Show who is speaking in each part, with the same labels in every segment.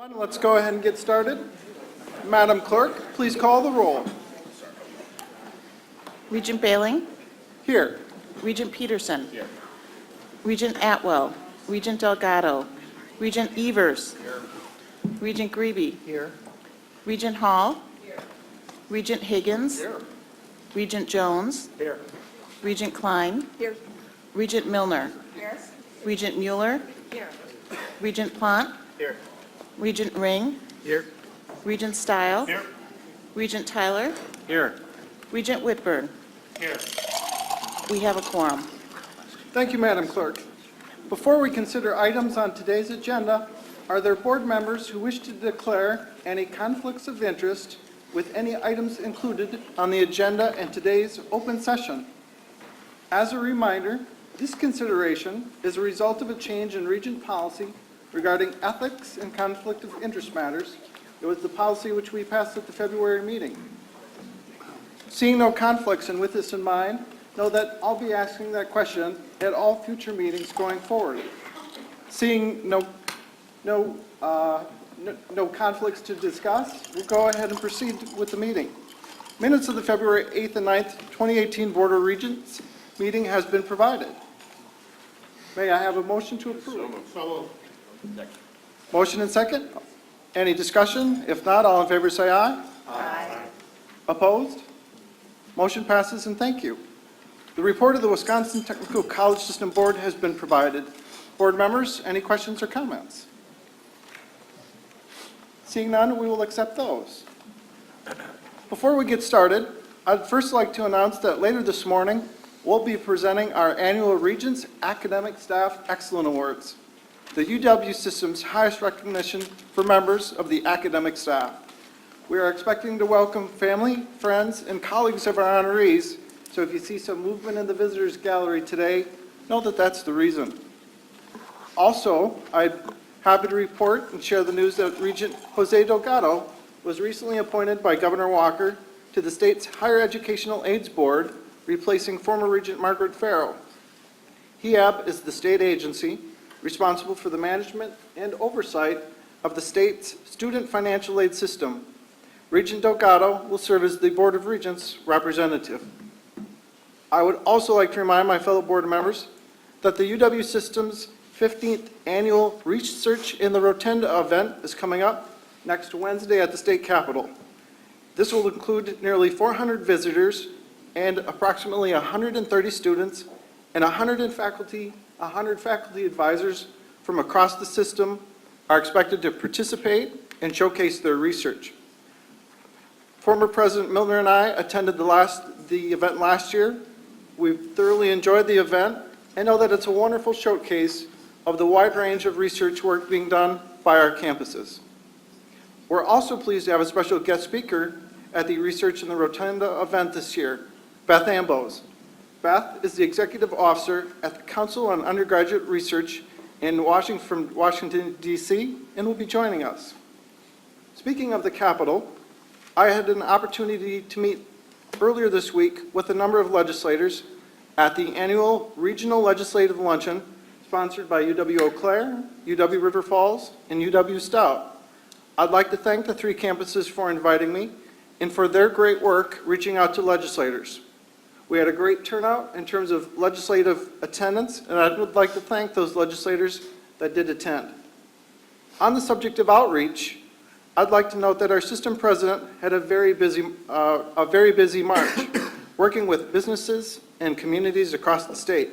Speaker 1: Everyone, let's go ahead and get started. Madam Clerk, please call the roll.
Speaker 2: Regent Baling.
Speaker 1: Here.
Speaker 2: Regent Peterson. Here. Regent Atwell. Regent Delgado. Regent Evers. Here. Regent Grebe.
Speaker 1: Here.
Speaker 2: Regent Hall. Here. Regent Higgins.
Speaker 1: Here.
Speaker 2: Regent Jones.
Speaker 1: Here.
Speaker 2: Regent Klein.
Speaker 3: Here.
Speaker 2: Regent Milner.
Speaker 3: Here.
Speaker 2: Regent Mueller.
Speaker 3: Here.
Speaker 2: Regent Plant.
Speaker 1: Here.
Speaker 2: Regent Ring.
Speaker 1: Here.
Speaker 2: Regent Stile.
Speaker 1: Here.
Speaker 2: Regent Tyler.
Speaker 1: Here.
Speaker 2: Regent Whitburn.
Speaker 1: Here.
Speaker 2: We have a quorum.
Speaker 1: Thank you, Madam Clerk. Before we consider items on today's agenda, are there board members who wish to declare any conflicts of interest with any items included on the agenda in today's open session? As a reminder, this consideration is a result of a change in Regent policy regarding ethics and conflict of interest matters. It was the policy which we passed at the February meeting. Seeing no conflicts and with this in mind, know that I'll be asking that question at all future meetings going forward. Seeing no conflicts to discuss, we'll go ahead and proceed with the meeting. Minutes of the February 8th and 9th, 2018 Board of Regents meeting has been provided. May I have a motion to approve? So moved. Motion and second. Any discussion? If not, all in favor say aye.
Speaker 3: Aye.
Speaker 1: Opposed? Motion passes, and thank you. The report of the Wisconsin Technical College System Board has been provided. Board members, any questions or comments? Seeing none, we will accept those. Before we get started, I'd first like to announce that later this morning, we'll be presenting our annual Regents Academic Staff Excellence Awards, the UW system's highest recognition for members of the academic staff. We are expecting to welcome family, friends, and colleagues of our honorees, so if you see some movement in the visitors gallery today, know that that's the reason. Also, I'm happy to report and share the news that Regent Jose Delgado was recently appointed by Governor Walker to the state's Higher Educational Aids Board, replacing former Regent Margaret Farrell. HEAB is the state agency responsible for the management and oversight of the state's student financial aid system. Regent Delgado will serve as the Board of Regents representative. I would also like to remind my fellow board members that the UW system's 15th annual Research in the Rotunda event is coming up next Wednesday at the state capitol. This will include nearly 400 visitors and approximately 130 students and 100 faculty advisors from across the system are expected to participate and showcase their research. Former President Milner and I attended the event last year. We thoroughly enjoyed the event and know that it's a wonderful showcase of the wide range of research work being done by our campuses. We're also pleased to have a special guest speaker at the Research in the Rotunda event this year, Beth Ambos. Beth is the Executive Officer at the Council on Undergraduate Research from Washington, D.C., and will be joining us. Speaking of the Capitol, I had an opportunity to meet earlier this week with a number of legislators at the annual Regional Legislative Luncheon sponsored by UW Eau Claire, UW River Falls, and UW Stout. I'd like to thank the three campuses for inviting me and for their great work reaching out to legislators. We had a great turnout in terms of legislative attendance, and I would like to thank those legislators that did attend. On the subject of outreach, I'd like to note that our system president had a very busy March, working with businesses and communities across the state.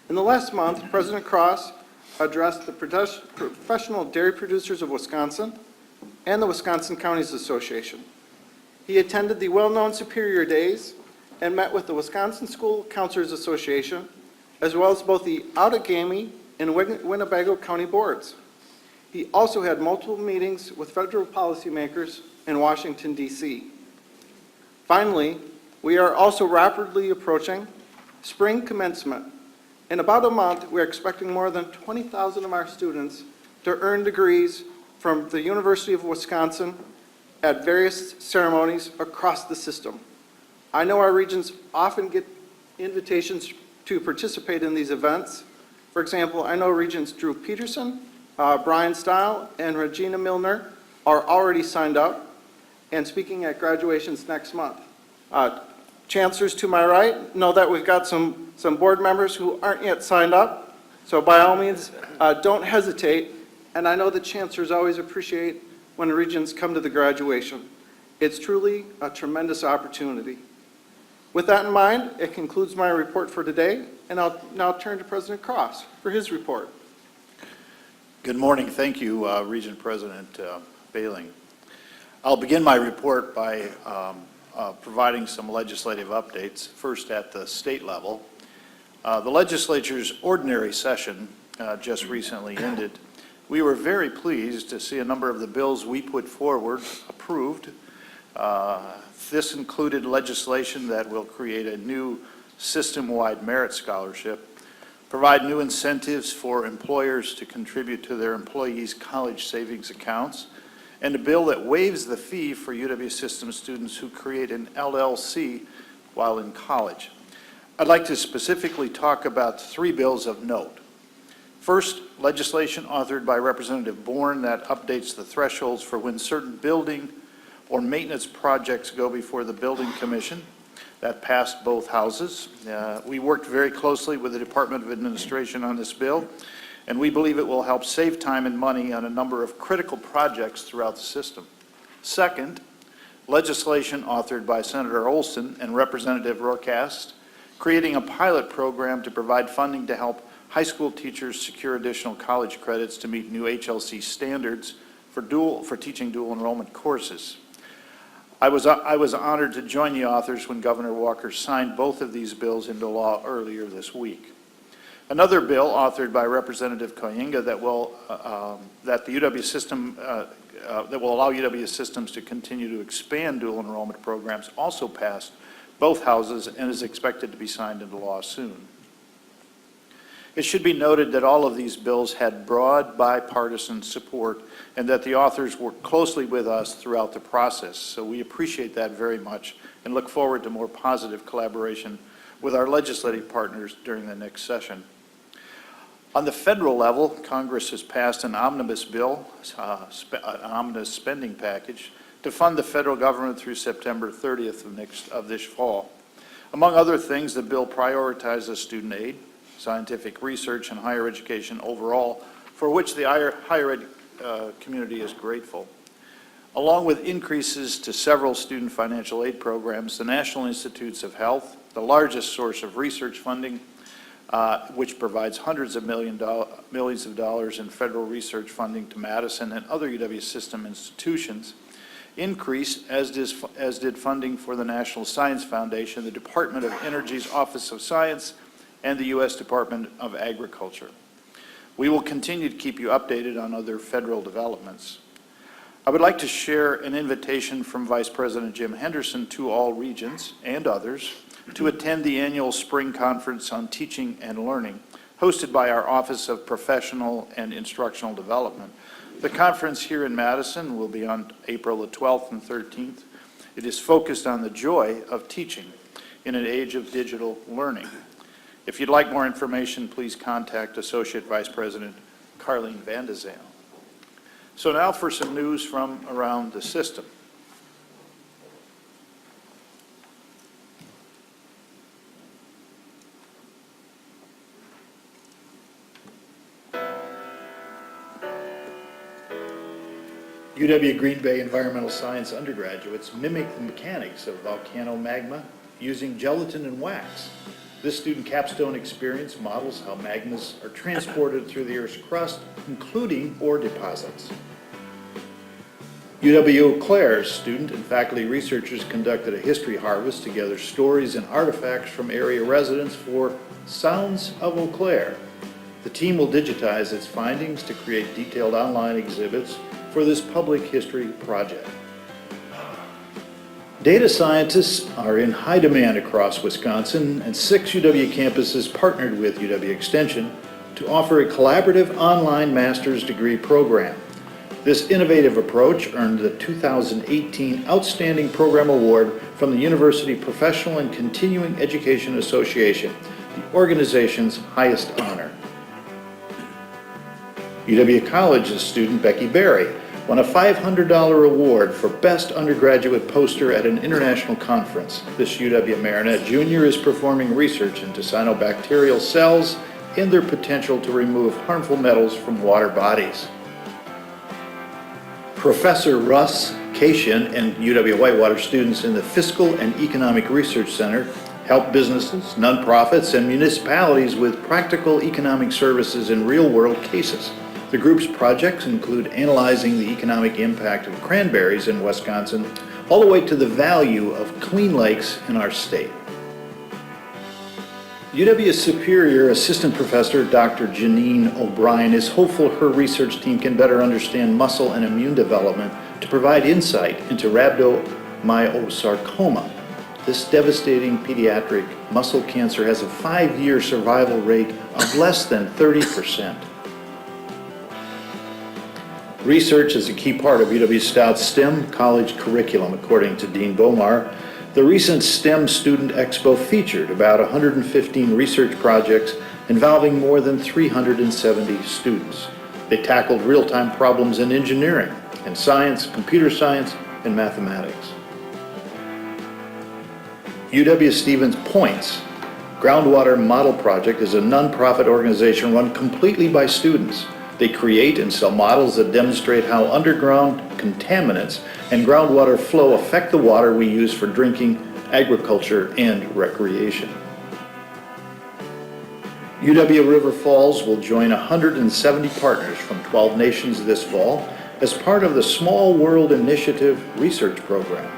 Speaker 1: In the last month, President Cross addressed the Professional Dairy Producers of Wisconsin and the Wisconsin Counties Association. He attended the well-known Superior Days and met with the Wisconsin School Counselors Association, as well as both the Outagamie and Winnebago County boards. He also had multiple meetings with federal policymakers in Washington, D.C. Finally, we are also rapidly approaching spring commencement. In about a month, we're expecting more than 20,000 of our students to earn degrees from the University of Wisconsin at various ceremonies across the system. I know our regents often get invitations to participate in these events. For example, I know Regents Drew Peterson, Brian Stile and Regina Milner are already signed up and speaking at graduations next month. Chancellors to my right know that we've got some board members who aren't yet signed up, so by all means, don't hesitate. And I know the chancellors always appreciate when Regents come to the graduation. It's truly a tremendous opportunity. With that in mind, it concludes my report for today, and I'll now turn to President Cross for his report.
Speaker 3: Good morning. Thank you, Regent President Bailing. I'll begin my report by providing some legislative updates, first at the state level. The legislature's ordinary session just recently ended. We were very pleased to see a number of the bills we put forward approved. This included legislation that will create a new system-wide merit scholarship, provide new incentives for employers to contribute to their employees' college savings accounts, and a bill that waives the fee for UW System students who create an LLC while in college. I'd like to specifically talk about 3 bills of note. First, legislation authored by Representative Bourne that updates the thresholds for when certain building or maintenance projects go before the Building Commission. That passed both houses. We worked very closely with the Department of Administration on this bill, and we believe it will help save time and money on a number of critical projects throughout the system. Second, legislation authored by Senator Olson and Representative Rohrkast, creating a pilot program to provide funding to help high school teachers secure additional college credits to meet new HLC standards for teaching dual enrollment courses. I was honored to join the authors when Governor Walker signed both of these bills into law earlier this week. Another bill authored by Representative Koyenga that will allow UW systems to continue to expand dual enrollment programs also passed both houses and is expected to be signed into law soon. It should be noted that all of these bills had broad bipartisan support and that the authors worked closely with us throughout the process. So we appreciate that very much and look forward to more positive collaboration with our legislative partners during the next session. On the federal level, Congress has passed an omnibus bill, an omnibus spending package, to fund the federal government through September 30th of this fall. Among other things, the bill prioritizes student aid, scientific research, and higher education overall, for which the higher ed community is grateful. Along with increases to several student financial aid programs, the National Institutes of Health, the largest source of research funding, which provides hundreds of millions of dollars in federal research funding to Madison and other UW system institutions, increased, as did funding for the National Science Foundation, the Department of Energy's Office of Science, and the U.S. Department of Agriculture. We will continue to keep you updated on other federal developments. I would like to share an invitation from Vice President Jim Henderson to all Regents and others to attend the annual Spring Conference on Teaching and Learning, hosted by our Office of Professional and Instructional Development. The conference here in Madison will be on April the 12th and 13th. It is focused on the joy of teaching in an age of digital learning. If you'd like more information, please contact Associate Vice President Carlene Vandezal. So now for some news from around the system. UW Green Bay Environmental Science undergraduates mimic the mechanics of volcano magma using gelatin and wax. This student capstone experience models how magmas are transported through the Earth's crust, including ore deposits. UW Eau Claire's student and faculty researchers conducted a history harvest to gather stories and artifacts from area residents for Sounds of Eau Claire. The team will digitize its findings to create detailed online exhibits for this public history project. Data scientists are in high demand across Wisconsin, and 6 UW campuses partnered with UW Extension to offer a collaborative online master's degree program. This innovative approach earned the 2018 Outstanding Program Award from the University Professional and Continuing Education Association, the organization's highest honor. UW College's student Becky Berry won a $500 award for Best Undergraduate Poster at an international conference. This UW Marinette junior is performing research into cyanobacterial cells and their potential to remove harmful metals from water bodies. Professor Russ Kashian and UW Whitewater students in the Fiscal and Economic Research Center help businesses, nonprofits, and municipalities with practical economic services in real-world cases. The group's projects include analyzing the economic impact of cranberries in Wisconsin, all the way to the value of clean lakes in our state. UW Superior Assistant Professor Dr. Janine O'Brien is hopeful her research team can better understand muscle and immune development to provide insight into rhabdomyosarcoma. This devastating pediatric muscle cancer has a 5-year survival rate of less than 30%. Research is a key part of UW Stout's STEM college curriculum, according to Dean Bomar. The recent STEM Student Expo featured about 115 research projects involving more than 370 students. They tackled real-time problems in engineering, in science, computer science, and mathematics. UW Stevens Point's Groundwater Model Project is a nonprofit organization run completely by students. They create and sell models that demonstrate how underground contaminants and groundwater flow affect the water we use for drinking, agriculture, and recreation. UW River Falls will join 170 partners from 12 nations this fall as part of the Small World Initiative research program.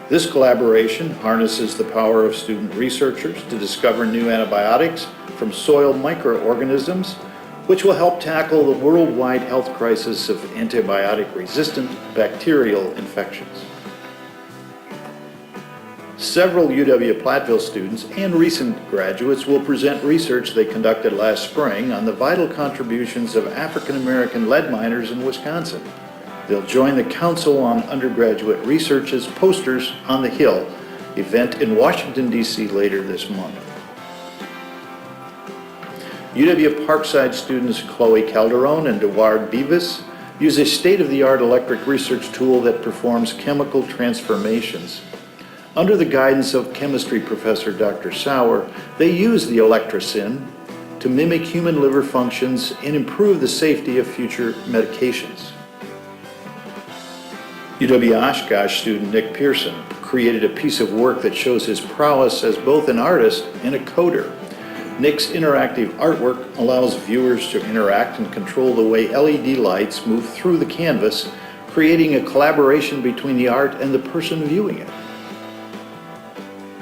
Speaker 3: This collaboration harnesses the power of student researchers to discover new antibiotics from soil microorganisms, which will help tackle the worldwide health crisis of antibiotic-resistant bacterial infections. Several UW-Platteville students and recent graduates will present research they conducted last spring on the vital contributions of African-American lead miners in Wisconsin. They'll join the Council on Undergraduate Research's Posters on the Hill event in Washington, D.C. later this month. UW Parkside students Chloe Calderon and Deward Beavis use a state-of-the-art electric research tool that performs chemical transformations. Under the guidance of chemistry professor Dr. Sauer, they use the electrosyn to mimic human liver functions and improve the safety of future medications. UW Oshkosh student Nick Pearson created a piece of work that shows his prowess as both an artist and a coder. Nick's interactive artwork allows viewers to interact and control the way LED lights move through the canvas, creating a collaboration between the art and the person viewing it.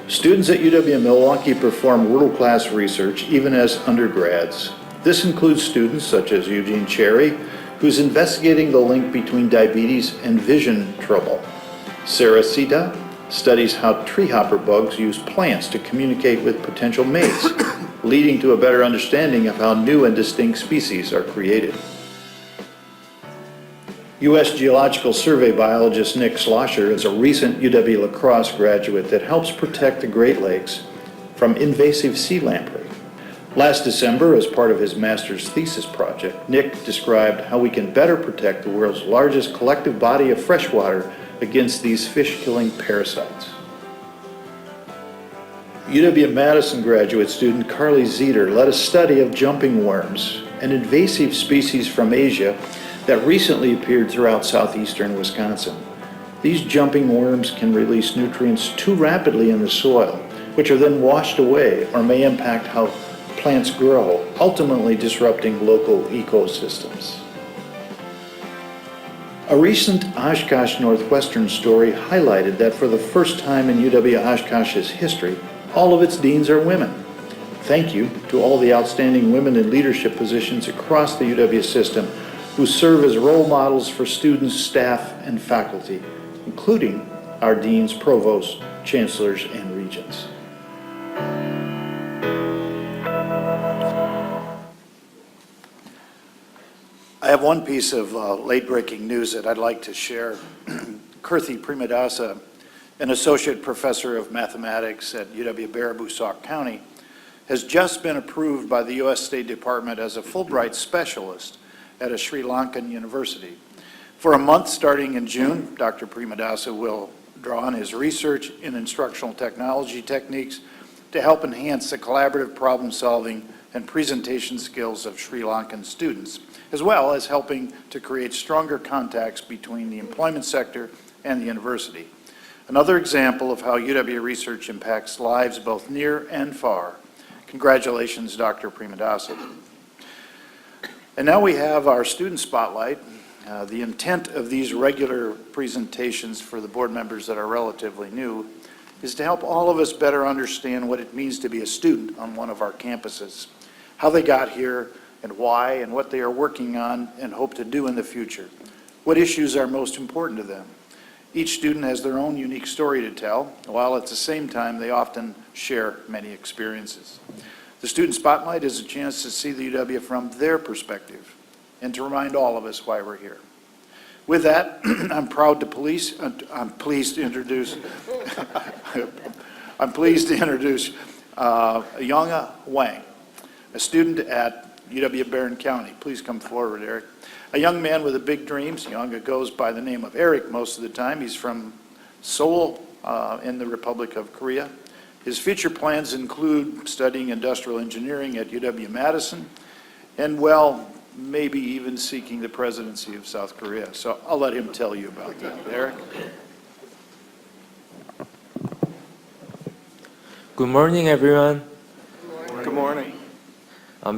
Speaker 3: Students at UW-Milwaukee perform world-class research even as undergrads. This includes students such as Eugene Cherry, who's investigating the link between diabetes and vision trouble. Sarah Sita studies how treehopper bugs use plants to communicate with potential mates, leading to a better understanding of how new and distinct species are created. U.S. Geological Survey biologist Nick Schlosser is a recent UW La Crosse graduate that helps protect the Great Lakes from invasive sea lamprey. Last December, as part of his master's thesis project, Nick described how we can better protect the world's largest collective body of freshwater against these fish-killing parasites. UW-Madison graduate student Carly Zeter led a study of jumping worms, an invasive species from Asia that recently appeared throughout southeastern Wisconsin. These jumping worms can release nutrients too rapidly in the soil, which are then washed away or may impact how plants grow, ultimately disrupting local ecosystems. A recent Oshkosh Northwestern story highlighted that for the first time in UW-Oshkosh's history, all of its deans are women. Thank you to all the outstanding women in leadership positions across the UW system who serve as role models for students, staff, and faculty, including our deans, provosts, chancellors, and regents. I have one piece of late-breaking news that I'd like to share. Kirthi Premadasa, an associate professor of mathematics at UW-Baraboo-Sauk County, has just been approved by the U.S. State Department as a Fulbright specialist at a Sri Lankan university. For a month starting in June, Dr. Premadasa will draw on his research in instructional technology techniques to help enhance the collaborative problem-solving and presentation skills of Sri Lankan students, as well as helping to create stronger contacts between the employment sector and the university. Another example of how UW research impacts lives both near and far. Congratulations, Dr. Premadasa. And now we have our student spotlight. The intent of these regular presentations for the board members that are relatively new is to help all of us better understand what it means to be a student on one of our campuses, how they got here and why, and what they are working on and hope to do in the future, what issues are most important to them. Each student has their own unique story to tell, while at the same time they often share many experiences. The Student Spotlight is a chance to see the UW from their perspective and to remind all of us why we're here. With that, I'm pleased to introduce Yonga Wang, a student at UW Barron County. Please come forward, Eric. A young man with big dreams. Yonga goes by the name of Eric most of the time. He's from Seoul in the Republic of Korea. His future plans include studying industrial engineering at UW Madison and, well, maybe even seeking the presidency of South Korea. So I'll let him tell you about that. Eric?
Speaker 4: Good morning, everyone.
Speaker 1: Good morning.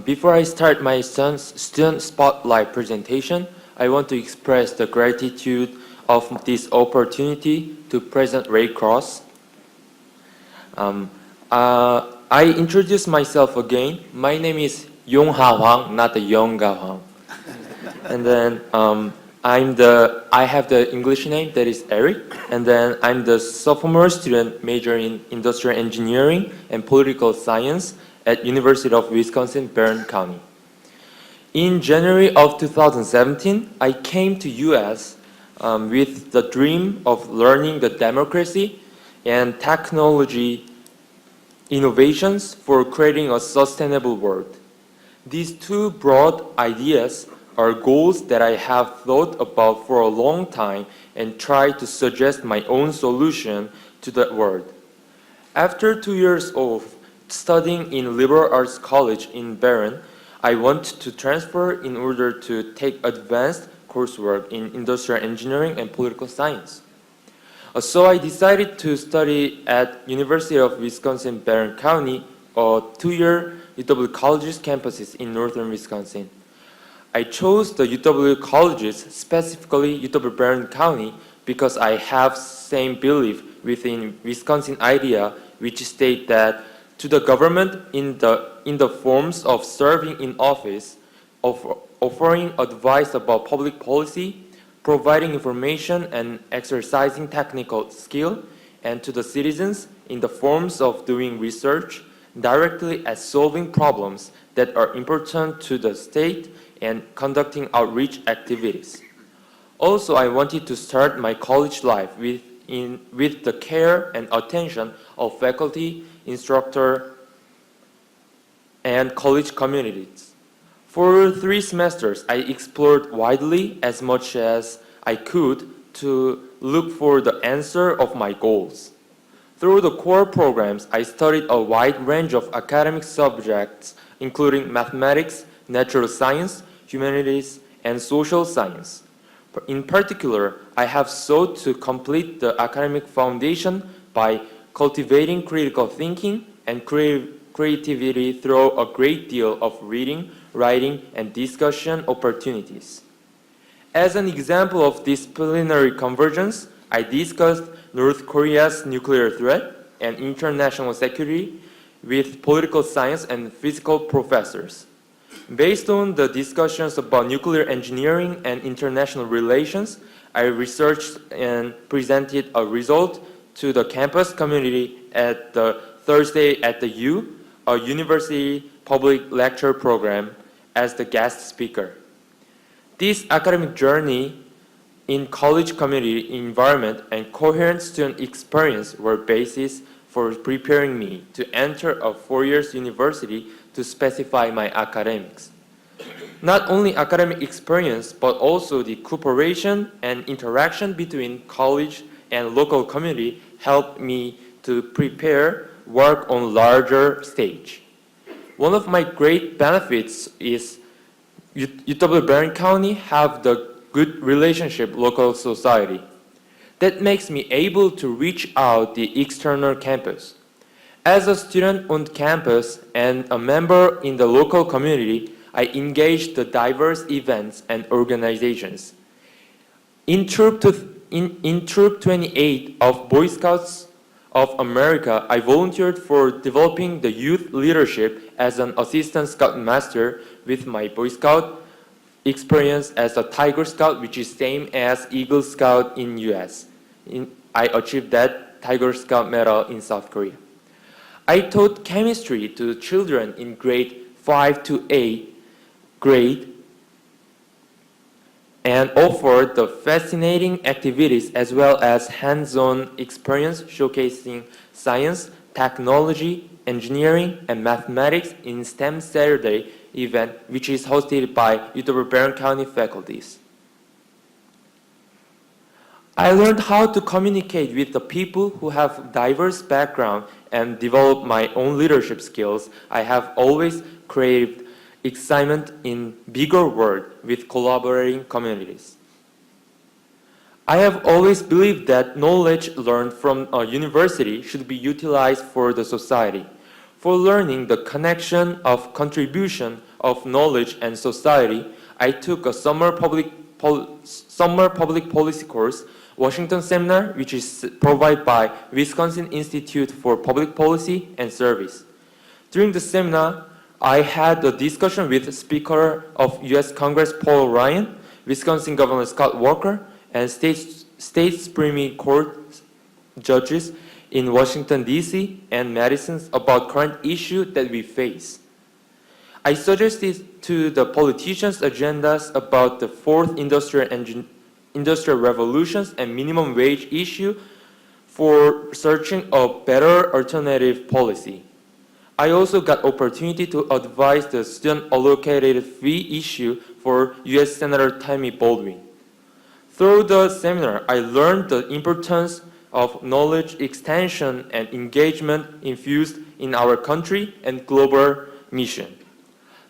Speaker 4: Before I start my student spotlight presentation, I want to express the gratitude of this opportunity to President Ray Cross. I introduce myself again. My name is Yong-Ha Hwang, not the Yong-Ga Hwang. And then I have the English name that is Eric, and then I'm the sophomore student majoring in industrial engineering and political science at University of Wisconsin-Barron County. In January of 2017, I came to US with the dream of learning the democracy and technology innovations for creating a sustainable world. These two broad ideas are goals that I have thought about for a long time and tried to suggest my own solution to that world. After 2 years of studying in liberal arts college in Barron, I wanted to transfer in order to take advanced coursework in industrial engineering and political science. So I decided to study at University of Wisconsin-Barron County, a 2-year UW colleges campuses in northern Wisconsin. I chose the UW colleges, specifically UW-Barron County, because I have same belief within Wisconsin idea, which state that to the government in the forms of serving in office, offering advice about public policy, providing information and exercising technical skill, and to the citizens in the forms of doing research directly at solving problems that are important to the state and conducting outreach activities. Also, I wanted to start my college life with the care and attention of faculty, instructor, and college communities. For 3 semesters, I explored widely as much as I could to look for the answer of my goals. Through the core programs, I studied a wide range of academic subjects, including mathematics, natural science, humanities, and social science. In particular, I have sought to complete the academic foundation by cultivating critical thinking and creativity through a great deal of reading, writing, and discussion opportunities. As an example of disciplinary convergence, I discussed North Korea's nuclear threat and international security with political science and physical professors. Based on the discussions about nuclear engineering and international relations, I researched and presented a result to the campus community at the Thursday at the U, a university public lecture program, as the guest speaker. This academic journey in college community environment and coherent student experience were basis for preparing me to enter a 4-year university to specify my academics. Not only academic experience, but also the cooperation and interaction between college and local community helped me to prepare work on larger stage. One of my great benefits is UW Barron County have the good relationship local society. That makes me able to reach out the external campus. As a student on campus and a member in the local community, I engage the diverse events and organizations. In Troop 28 of Boy Scouts of America, I volunteered for developing the youth leadership as an assistant scoutmaster with my Boy Scout experience as a Tiger Scout, which is same as Eagle Scout in US. I achieved that Tiger Scout medal in South Korea. I taught chemistry to children in grade 5 to 8 grade and offered the fascinating activities as well as hands-on experience showcasing science, technology, engineering, and mathematics in STEM Saturday event, which is hosted by UW Barron County faculties. I learned how to communicate with the people who have diverse background and develop my own leadership skills. I have always craved excitement in bigger world with collaborating communities. I have always believed that knowledge learned from a university should be utilized for the society. For learning the connection of contribution of knowledge and society, I took a summer public policy course, Washington Seminar, which is provided by Wisconsin Institute for Public Policy and Service. During the seminar, I had a discussion with Speaker of U.S. Congress Paul Ryan, Wisconsin Governor Scott Walker, and State Supreme Court judges in Washington, D.C. and Madison about current issues that we face. I suggested to the politicians agendas about the fourth industrial revolutions and minimum wage issue for searching a better alternative policy. I also got opportunity to advise the student allocated fee issue for U.S. Senator Tammy Baldwin. Through the seminar, I learned the importance of knowledge extension and engagement infused in our country and global mission.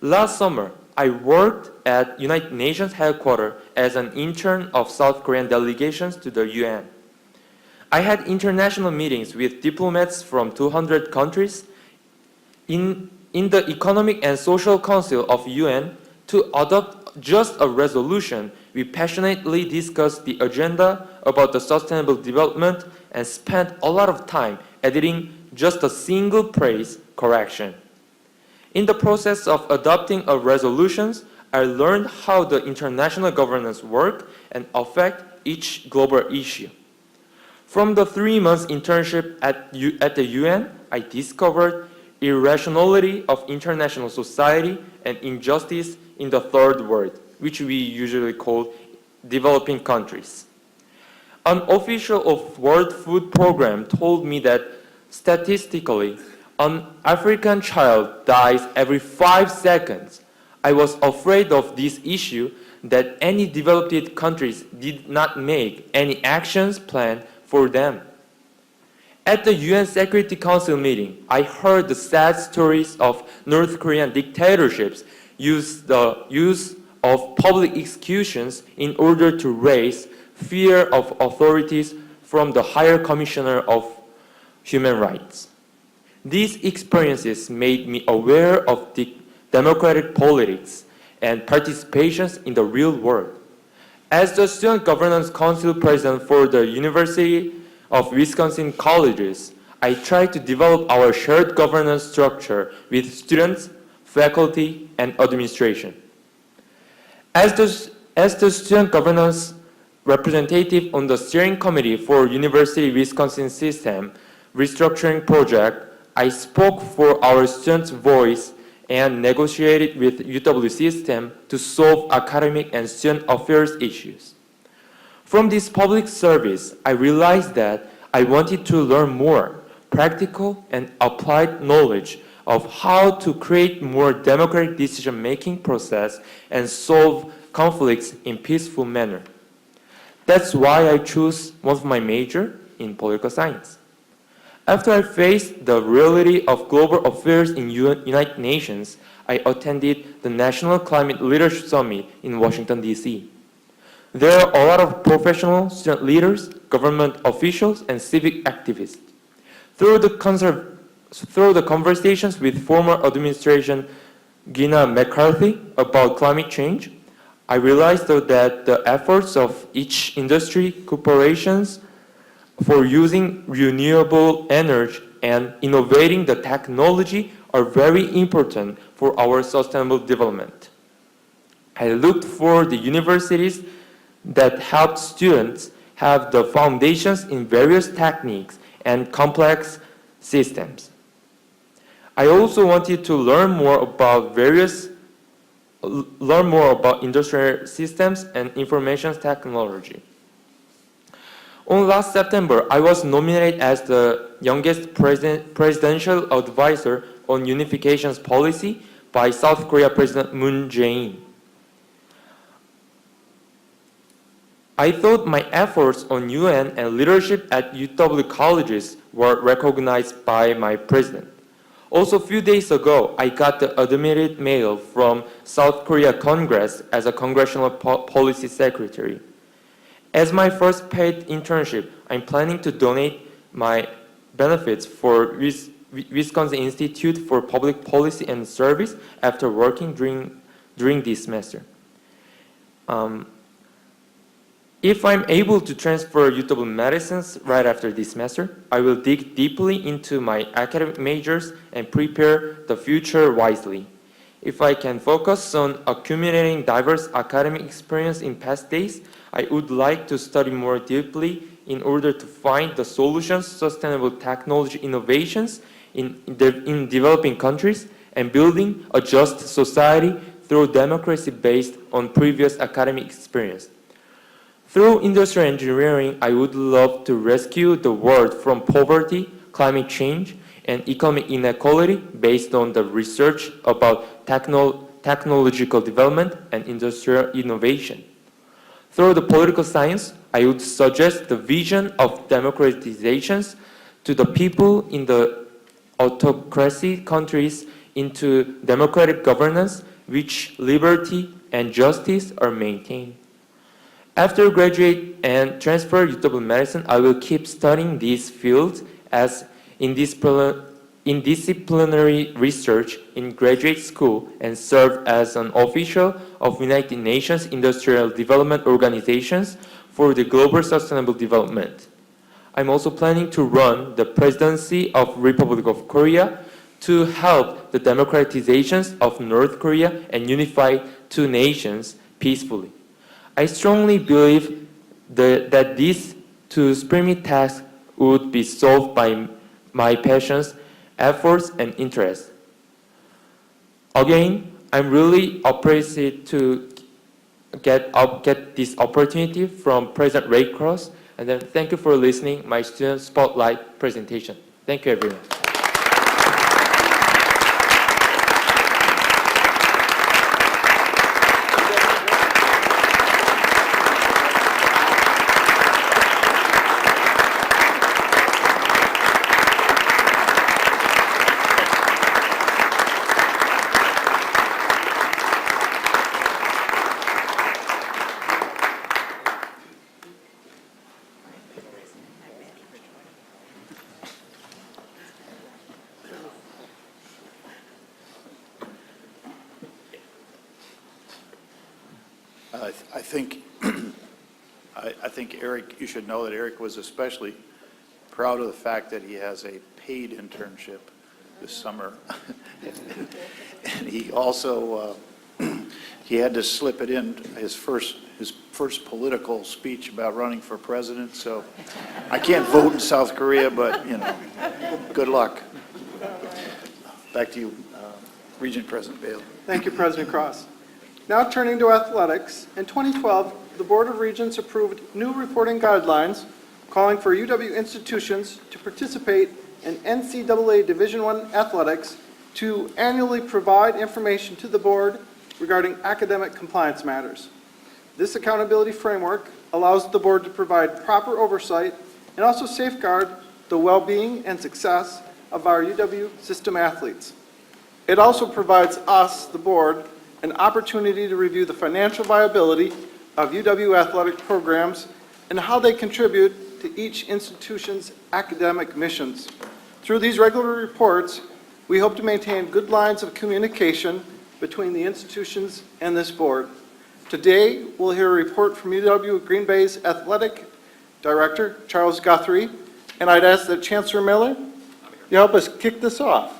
Speaker 4: Last summer, I worked at United Nations headquarters as an intern of South Korean delegations to the UN. I had international meetings with diplomats from 200 countries. In the Economic and Social Council of UN, to adopt just a resolution, we passionately discussed the agenda about the sustainable development and spent a lot of time editing just a single phrase correction. In the process of adopting a resolutions, I learned how the international governance work and affect each global issue. From the 3 months internship at the UN, I discovered irrationality of international society and injustice in the third world, which we usually call developing countries. An official of World Food Program told me that statistically, an African child dies every 5 seconds. I was afraid of this issue that any developed countries did not make any actions plan for them. At the UN Security Council meeting, I heard the sad stories of North Korean dictatorships use the use of public executions in order to raise fear of authorities from the Higher Commissioner of Human Rights. These experiences made me aware of the democratic politics and participations in the real world. As the Student Governance Council President for the University of Wisconsin Colleges, I try to develop our shared governance structure with students, faculty, and administration. As the student governance representative on the steering committee for University Wisconsin System Restructuring Project, I spoke for our students' voice and negotiated with UW system to solve academic and student affairs issues. From this public service, I realized that I wanted to learn more practical and applied knowledge of how to create more democratic decision-making process and solve conflicts in peaceful manner. That's why I chose one of my major in political science. After I faced the reality of global affairs in United Nations, I attended the National Climate Leadership Summit in Washington, D.C. There are a lot of professional student leaders, government officials, and civic activists. Through the conversations with former administration Gina McCarthy about climate change, I realized that the efforts of each industry corporations for using renewable energy and innovating the technology are very important for our sustainable development. I looked for the universities that help students have the foundations in various techniques and complex systems. I also wanted to learn more about industrial systems and information technology. On last September, I was nominated as the youngest presidential advisor on unifications policy by South Korea President Moon Jae-in. I thought my efforts on UN and leadership at UW colleges were recognized by my president. Also, a few days ago, I got the admitted mail from South Korea Congress as a congressional policy secretary. As my first paid internship, I'm planning to donate my benefits for Wisconsin Institute for Public Policy and Service after working during this semester. If I'm able to transfer UW Madison right after this semester, I will dig deeply into my academic majors and prepare the future wisely. If I can focus on accumulating diverse academic experience in past days, I would like to study more deeply in order to find the solutions, sustainable technology innovations in developing countries and building a just society through democracy based on previous academic experience. Through industrial engineering, I would love to rescue the world from poverty, climate change, and economic inequality based on the research about technological development and industrial innovation. Through the political science, I would suggest the vision of democratizations to the people in the autocracy countries into democratic governance, which liberty and justice are maintained. After graduate and transfer to UW Madison, I will keep studying these fields as interdisciplinary research in graduate school and serve as an official of United Nations Industrial Development Organizations for the Global Sustainable Development. I'm also planning to run the presidency of Republic of Korea to help the democratizations of North Korea and unify two nations peacefully. I strongly believe that these two sprint tasks would be solved by my passions, efforts, and interests. Again, I'm really appreciative to get this opportunity from President Ray Cross, and then thank you for listening my student spotlight presentation. Thank you, everyone.
Speaker 3: I think Eric, you should know that Eric was especially proud of the fact that he has a paid internship this summer. And he also, he had to slip it in his first political speech about running for president. So I can't vote in South Korea, but, you know, good luck. Back to you, Regent President Bailey.
Speaker 1: Thank you, President Cross. Now turning to athletics, in 2012, the Board of Regents approved new reporting guidelines calling for UW institutions to participate in NCAA Division I athletics to annually provide information to the board regarding academic compliance matters. This accountability framework allows the board to provide proper oversight and also safeguard the well-being and success of our UW system athletes. It also provides us, the board, an opportunity to review the financial viability of UW athletic programs and how they contribute to each institution's academic missions. Through these regular reports, we hope to maintain good lines of communication between the institutions and this board. Today, we'll hear a report from UW Green Bay's Athletic Director, Charles Guthrie, and I'd ask that Chancellor Miller, you help us kick this off.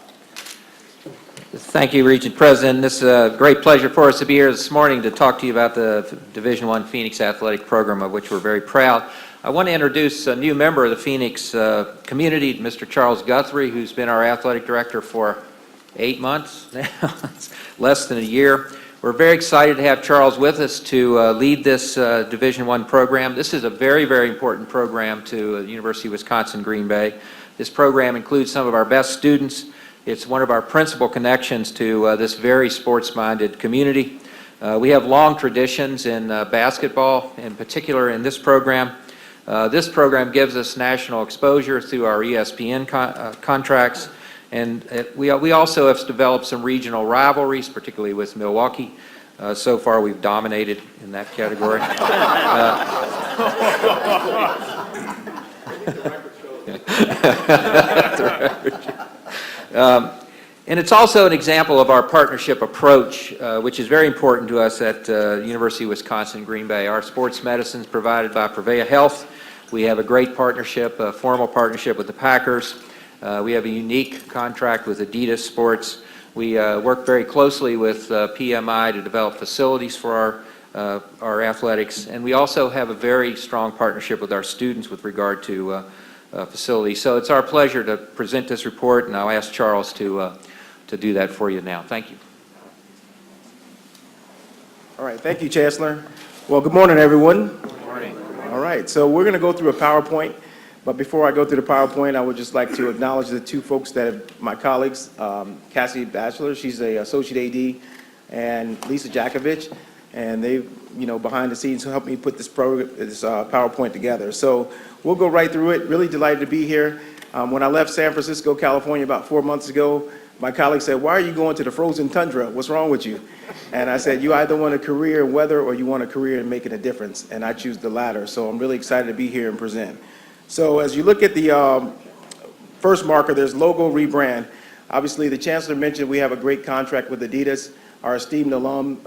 Speaker 5: Thank you, Regent President. This is a great pleasure for us to be here this morning to talk to you about the Division I Phoenix Athletic Program, of which we're very proud. I want to introduce a new member of the Phoenix community, Mr. Charles Guthrie, who's been our athletic director for 8 months now. It's less than a year. We're very excited to have Charles with us to lead this Division I program. This is a very, very important program to the University of Wisconsin-Green Bay. This program includes some of our best students. It's one of our principal connections to this very sports-minded community. We have long traditions in basketball, in particular in this program. This program gives us national exposure through our ESPN contracts, and we also have developed some regional rivalries, particularly with Milwaukee. So far, we've dominated in that category. And it's also an example of our partnership approach, which is very important to us at University of Wisconsin-Green Bay. Our sports medicine is provided by Prevea Health. We have a great partnership, a formal partnership with the Packers. We have a unique contract with Adidas Sports. We work very closely with PMI to develop facilities for our athletics, and we also have a very strong partnership with our students with regard to facilities. So it's our pleasure to present this report, and I'll ask Charles to do that for you now. Thank you.
Speaker 6: All right, thank you, Chancellor. Well, good morning, everyone.
Speaker 5: Good morning.
Speaker 6: All right, so we're going to go through a PowerPoint, but before I go through the PowerPoint, I would just like to acknowledge the two folks that have, my colleagues, Cassie Batchelor, she's a Associate AD, and Lisa Jakovich, and they, behind the scenes helped me put this PowerPoint together. So we'll go right through it. Really delighted to be here. When I left San Francisco, California about 4 months ago, my colleague said, "Why are you going to the frozen tundra? What's wrong with you?" And I said, "You either want a career in weather or you want a career in making a difference." And I choose the latter. So I'm really excited to be here and present. So as you look at the first marker, there's logo rebrand. Obviously, the Chancellor mentioned we have a great contract with Adidas. Our esteemed alum,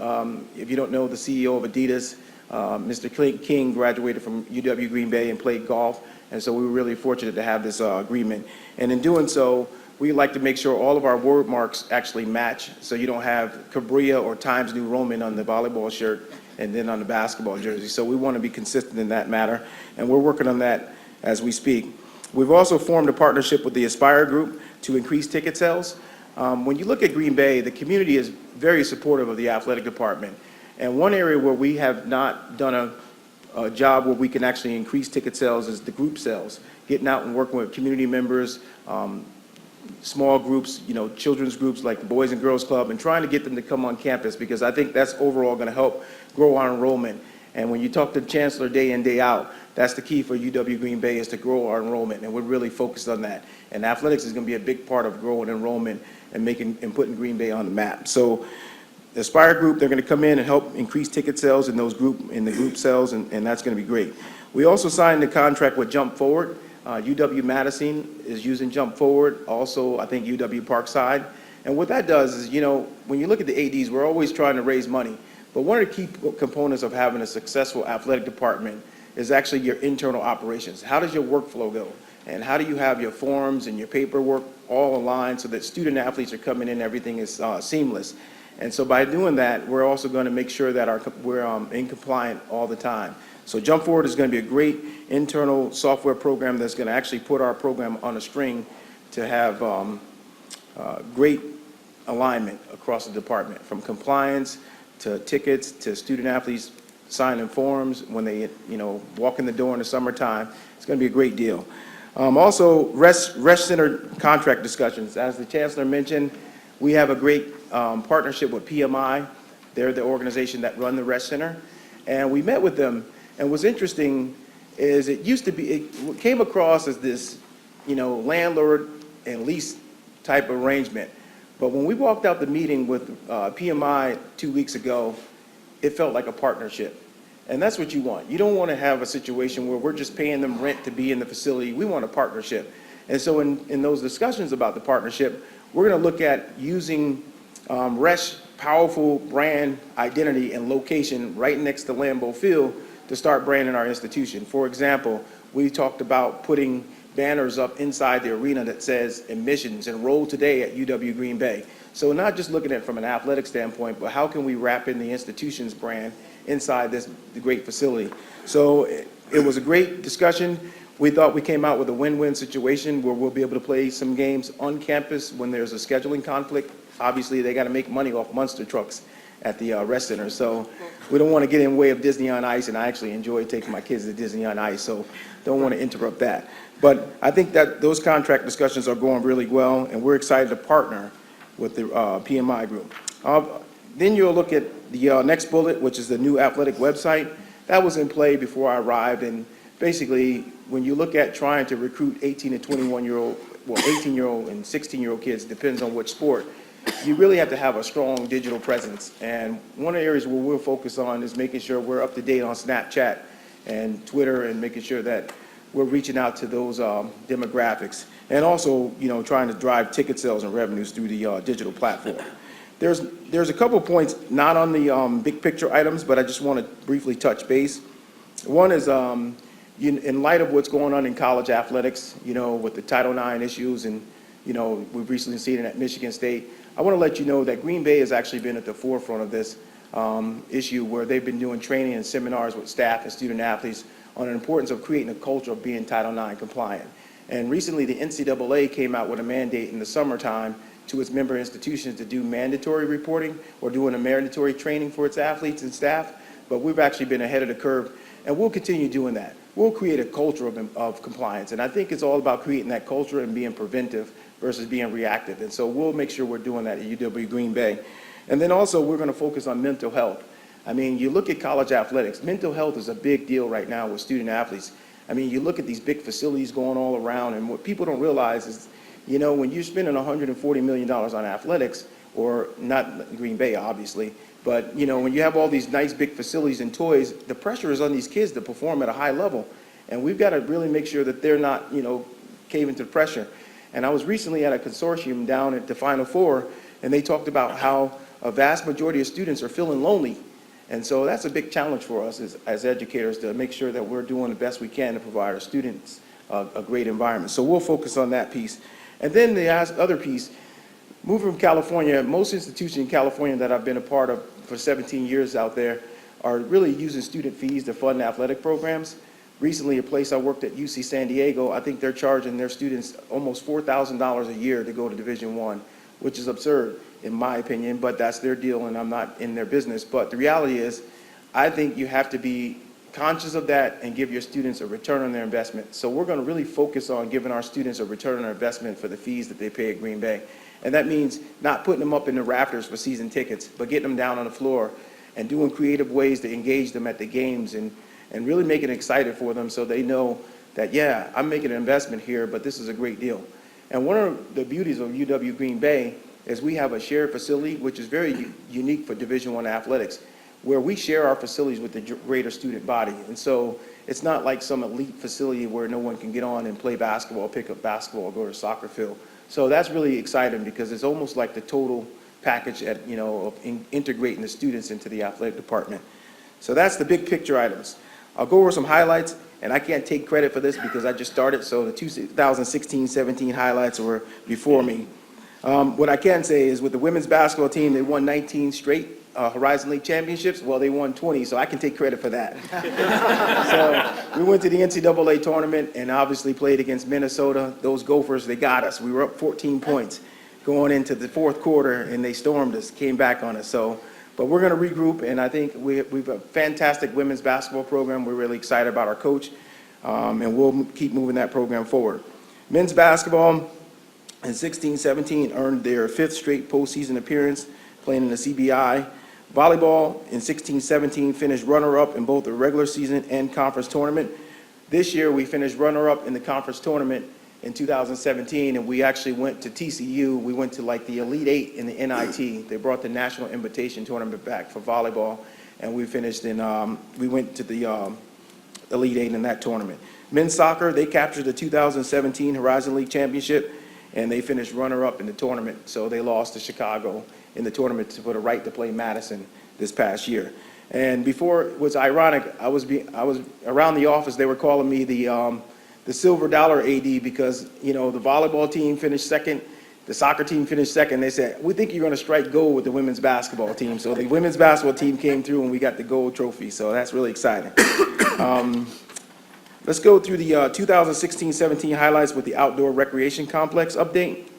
Speaker 6: if you don't know the CEO of Adidas, Mr. King graduated from UW Green Bay and played golf. And so we were really fortunate to have this agreement. And in doing so, we like to make sure all of our word marks actually match, so you don't have Cabria or Times New Roman on the volleyball shirt and then on the basketball jersey. So we want to be consistent in that matter, and we're working on that as we speak. We've also formed a partnership with the Aspire Group to increase ticket sales. When you look at Green Bay, the community is very supportive of the athletic department. And one area where we have not done a job where we can actually increase ticket sales is the group sales, getting out and working with community members, small groups, children's groups like the Boys and Girls Club, and trying to get them to come on campus, because I think that's overall going to help grow our enrollment. And when you talk to the Chancellor day in, day out, that's the key for UW Green Bay, is to grow our enrollment, and we're really focused on that. And athletics is going to be a big part of growing enrollment and putting Green Bay on the map. So the Aspire Group, they're going to come in and help increase ticket sales in the group sales, and that's going to be great. We also signed the contract with Jump Forward. UW Madison is using Jump Forward, also I think UW Parkside. And what that does is, when you look at the ADs, we're always trying to raise money. But one of the key components of having a successful athletic department is actually your internal operations. How does your workflow go? And how do you have your forms and your paperwork all aligned so that student athletes are coming in, everything is seamless? And so by doing that, we're also going to make sure that we're in compliant all the time. So Jump Forward is going to be a great internal software program that's going to actually put our program on a string to have great alignment across the department, from compliance to tickets to student athletes signing forms when they walk in the door in the summertime. It's going to be a great deal. Also, rest center contract discussions. As the Chancellor mentioned, We have a great partnership with PMI. They're the organization that run the rest center. And we met with them, and what's interesting is it used to be, it came across as this, landlord and lease type arrangement. But when we walked out the meeting with PMI 2 weeks ago, it felt like a partnership. And that's what you want. You don't want to have a situation where we're just paying them rent to be in the facility. We want a partnership. And so in those discussions about the partnership, we're going to look at using Rest's powerful brand identity and location right next to Lambeau Field to start branding our institution. For example, we talked about putting banners up inside the arena that says admissions enroll today at UW Green Bay. So not just looking at it from an athletic standpoint, but how can we wrap in the institution's brand inside the great facility. So it was a great discussion. We thought we came out with a win-win situation where we'll be able to play some games on campus when there's a scheduling conflict. Obviously, they got to make money off Munster trucks at the rest center. So we don't want to get in the way of Disney on Ice, and I actually enjoy taking my kids to Disney on Ice, so don't want to interrupt that. But I think that those contract discussions are going really well, and we're excited to partner with the PMI group. Then you'll look at the next bullet, which is the new athletic website. That was in play before I arrived, and basically, when you look at trying to recruit 18 to 21-year-old, well, 18-year-old and 16-year-old kids, depends on which sport, you really have to have a strong digital presence. And one of the areas where we'll focus on is making sure we're up to date on Snapchat and Twitter and making sure that we're reaching out to those demographics. And also, trying to drive ticket sales and revenues through the digital platform. There's a couple of points not on the big picture items, but I just want to briefly touch base. One is in light of what's going on in college athletics, with the Title IX issues, and we've recently seen it at Michigan State. I want to let you know that Green Bay has actually been at the forefront of this issue, where they've been doing training and seminars with staff and student athletes on the importance of creating a culture of being Title IX compliant. And recently, the NCAA came out with a mandate in the summertime to its member institutions to do mandatory reporting or doing a mandatory training for its athletes and staff. But we've actually been ahead of the curve, and we'll continue doing that. We'll create a culture of compliance, and I think it's all about creating that culture and being preventive versus being reactive. And so we'll make sure we're doing that at UW Green Bay. And then also, we're going to focus on mental health. I mean, you look at college athletics, mental health is a big deal right now with student athletes. I mean, you look at these big facilities going all around, and what people don't realize is, when you're spending $140 million on athletics, or not Green Bay, obviously, but, when you have all these nice big facilities and toys, the pressure is on these kids to perform at a high level. And we've got to really make sure that they're not, caving to the pressure. And I was recently at a consortium down at the Final Four, and they talked about how a vast majority of students are feeling lonely. And so that's a big challenge for us as educators, to make sure that we're doing the best we can to provide our students a great environment. So we'll focus on that piece. And then the other piece, moving from California, most institutions in California that I've been a part of for 17 years out there are really using student fees to fund athletic programs. Recently, a place I worked at, UC San Diego, I think they're charging their students almost $4,000 a year to go to Division I, which is absurd in my opinion, but that's their deal and I'm not in their business. But the reality is, I think you have to be conscious of that and give your students a return on their investment. So we're going to really focus on giving our students a return on their investment for the fees that they pay at Green Bay. And that means not putting them up in the rafters for season tickets, but getting them down on the floor and doing creative ways to engage them at the games and really make it excited for them so they know that, yeah, I'm making an investment here, but this is a great deal. And one of the beauties of UW Green Bay is we have a shared facility, which is very unique for Division I athletics, where we share our facilities with the greater student body. And so it's not like some elite facility where no one can get on and play basketball, pick up basketball, or go to a soccer field. So that's really exciting because it's almost like the total package of integrating the students into the athletic department. So that's the big picture items. I'll go over some highlights, and I can't take credit for this because I just started, so the 2016-17 highlights were before me. What I can say is with the women's basketball team, they won 19 straight Horizon League championships. Well, they won 20, so I can take credit for that. So we went to the NCAA tournament and obviously played against Minnesota. Those Gophers, they got us. We were up 14 points going into the fourth quarter, and they stormed us, came back on us. But we're going to regroup, and I think we've a fantastic women's basketball program. We're really excited about our coach, and we'll keep moving that program forward. Men's basketball, in 16-17 earned their 5th straight postseason appearance playing in the CBI. Volleyball in 16-17 finished runner-up in both the regular season and conference tournament. This year, we finished runner-up in the conference tournament in 2017, and we actually went to TCU. We went to like the Elite Eight in the NIT. They brought the National Invitation Tournament back for volleyball, and we finished in, we went to the Elite Eight in that tournament. Men's soccer, they captured the 2017 Horizon League Championship, and they finished runner-up in the tournament. So they lost to Chicago in the tournament for the right to play Madison this past year. And before, it was ironic, I was around the office, they were calling me the silver dollar AD because, you know, the volleyball team finished second, the soccer team finished second. They said, we think you're going to strike gold with the women's basketball team. So the women's basketball team came through and we got the gold trophy. So that's really exciting. Let's go through the 2016-17 highlights with the outdoor recreation complex update.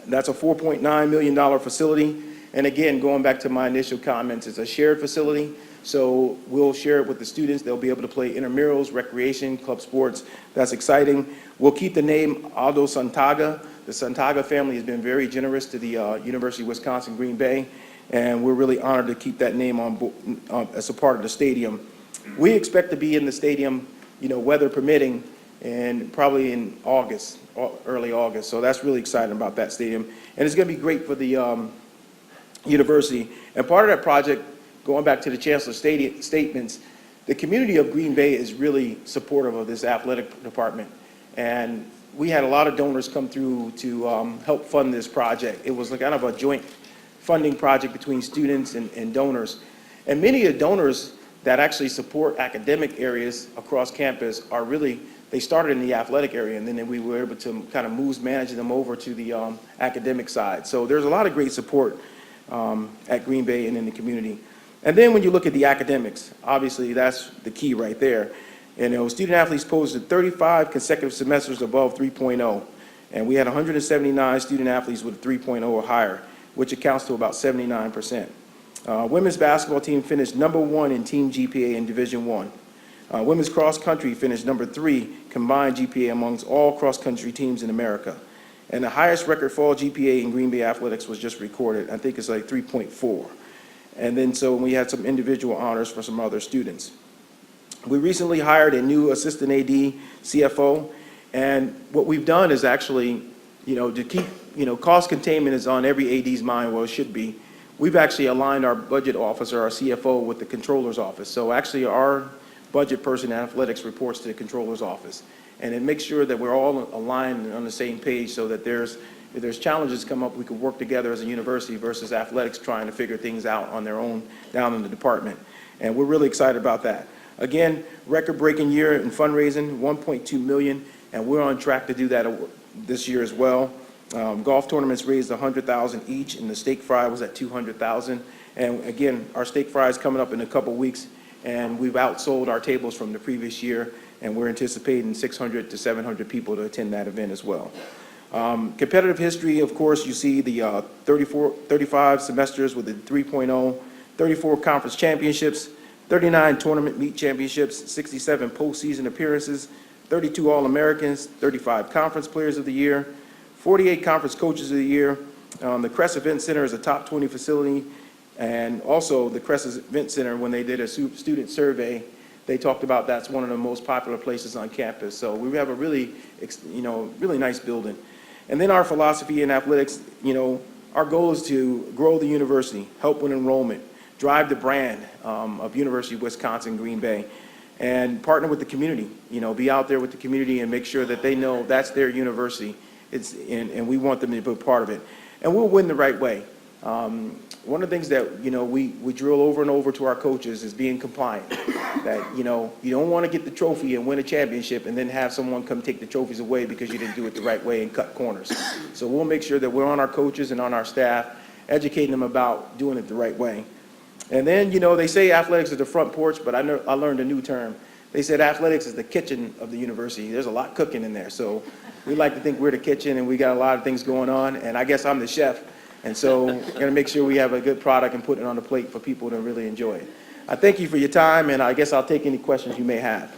Speaker 6: That's a $4.9 million facility. And again, going back to my initial comments, it's a shared facility. So we'll share it with the students. They'll be able to play intramurals, recreation, club sports. That's exciting. We'll keep the name Aldo Santaga. The Santaga family has been very generous to the University of Wisconsin Green Bay, and we're really honored to keep that name on board as a part of the stadium. We expect to be in the stadium, you know, weather permitting, and probably in August, early August. So that's really exciting about that stadium, and it's going to be great for the university. And part of that project, going back to the chancellor's statements, the community of Green Bay is really supportive of this athletic department. And we had a lot of donors come through to help fund this project. It was kind of a joint funding project between students and donors. And many of the donors that actually support academic areas across campus are really, they started in the athletic area, and then we were able to kind of manage them over to the academic side. So there's a lot of great support at Green Bay and in the community. And then when you look at the academics, obviously that's the key right there. And, you know, student athletes posted 35 consecutive semesters above 3.0, and we had 179 student athletes with 3.0 or higher, which accounts to about 79%. Women's basketball team finished #1 in team GPA in Division I. Women's cross country finished #3 combined GPA amongst all cross country teams in America. And the highest record fall GPA in Green Bay athletics was just recorded. I think it's like 3.4. And then so we had some individual honors for some other students. We recently hired a new assistant AD, CFO, and what we've done is actually, you know, to keep, you know, cost containment is on every AD's mind, well, it should be. We've actually aligned our budget officer, our CFO, with the controller's office. So actually our budget person in athletics reports to the controller's office. And it makes sure that we're all aligned and on the same page so that if there's challenges come up, we can work together as a university versus athletics trying to figure things out on their own down in the department. And we're really excited about that. Again, record-breaking year in fundraising, $1.2 million, and we're on track to do that this year as well. Golf tournaments raised $100,000 each, and the steak fry was at $200,000. And again, our steak fry is coming up in a couple weeks, and we've outsold our tables from the previous year, and we're anticipating 600 to 700 people to attend that event as well. Competitive history, of course, you see the 35 semesters with the 3.0, 34 conference championships, 39 tournament meet championships, 67 postseason appearances, 32 All-Americans, 35 conference players of the year, 48 conference coaches of the year. The Crest Event Center is a top 20 facility, and also the Crest Event Center, when they did a student survey, they talked about that's one of the most popular places on campus. So we have a really, you know, really nice building. And then our philosophy in athletics, you know, our goal is to grow the university, help with enrollment, drive the brand of University of Wisconsin Green Bay, and partner with the community. You know, be out there with the community and make sure that they know that's their university. And we want them to be a part of it. And we'll win the right way. One of the things that, you know, we drill over and over to our coaches is being compliant. That, you know, you don't want to get the trophy and win a championship and then have someone come take the trophies away because you didn't do it the right way and cut corners. So we'll make sure that we're on our coaches and on our staff, educating them about doing it the right way. And then, you know, they say athletics is the front porch, but I learned a new term. They said athletics is the kitchen of the university. There's a lot cooking in there. So we like to think we're the kitchen and we got a lot of things going on. And I guess I'm the chef. And so we're going to make sure we have a good product and put it on the plate for people to really enjoy it. I thank you for your time, and I guess I'll take any questions you may have.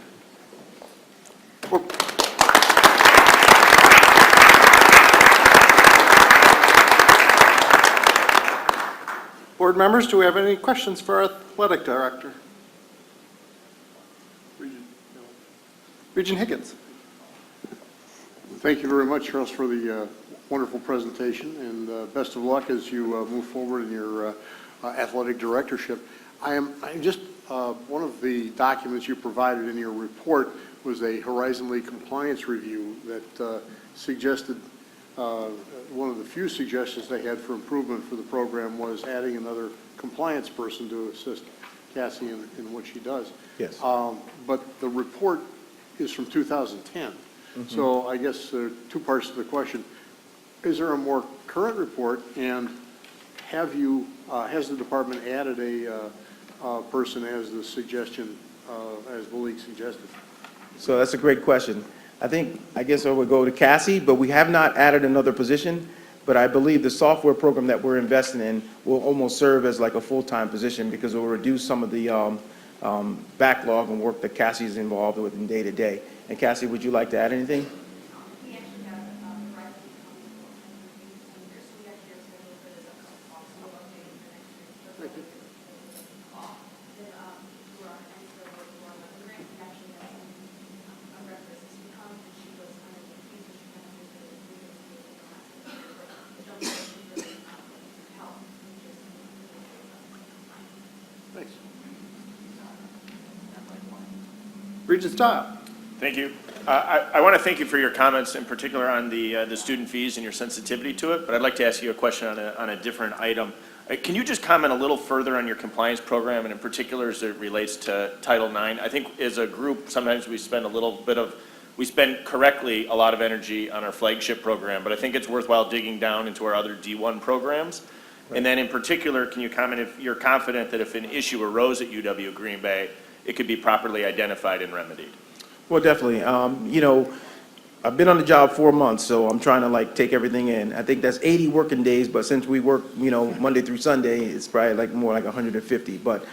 Speaker 1: Board members, do we have any questions for our athletic director? Regent Higgins.
Speaker 7: Thank you very much, Charles, for the wonderful presentation, and best of luck as you move forward in your athletic directorship. I'm just, one of the documents you provided in your report was a Horizon League compliance review that suggested, one of the few suggestions they had for improvement for the program was adding another compliance person to assist Cassie in what she does.
Speaker 6: Yes.
Speaker 7: But the report is from 2010. So I guess there are two parts to the question. Is there a more current report, and have you, has the department added a person as the suggestion, as the league suggested?
Speaker 6: So that's a great question. I guess I would go to Cassie, but we have not added another position. But I believe the software program that we're investing in will almost serve as like a full-time position because it will reduce some of the backlog and work that Cassie is involved with in day-to-day. And Cassie, would you like to add anything?
Speaker 8: We actually have the right to come to and review some years, so we actually are scheduled for this also updating for next year. Then we're on NCAA, we're on the grant, we actually have a reference to come, and she was under the case, she kind of visited the don't know if she really help, just
Speaker 7: Thanks.
Speaker 1: Regent Stile.
Speaker 9: Thank you. I want to thank you for your comments, in particular on the student fees and your sensitivity to it, but I'd like to ask you a question on a different item. Can you just comment a little further on your compliance program, and in particular as it relates to Title IX? I think as a group, sometimes we spend correctly a lot of energy on our flagship program, but I think it's worthwhile digging down into our other D1 programs. And then in particular, can you comment if you're confident that if an issue arose at UW Green Bay, it could be properly identified and remedied?
Speaker 6: Well, definitely. You know, I've been on the job 4 months, so I'm trying to like take everything in. I think that's 80 working days, but since we work, you know, Monday through Sunday, it's probably like more like 150. But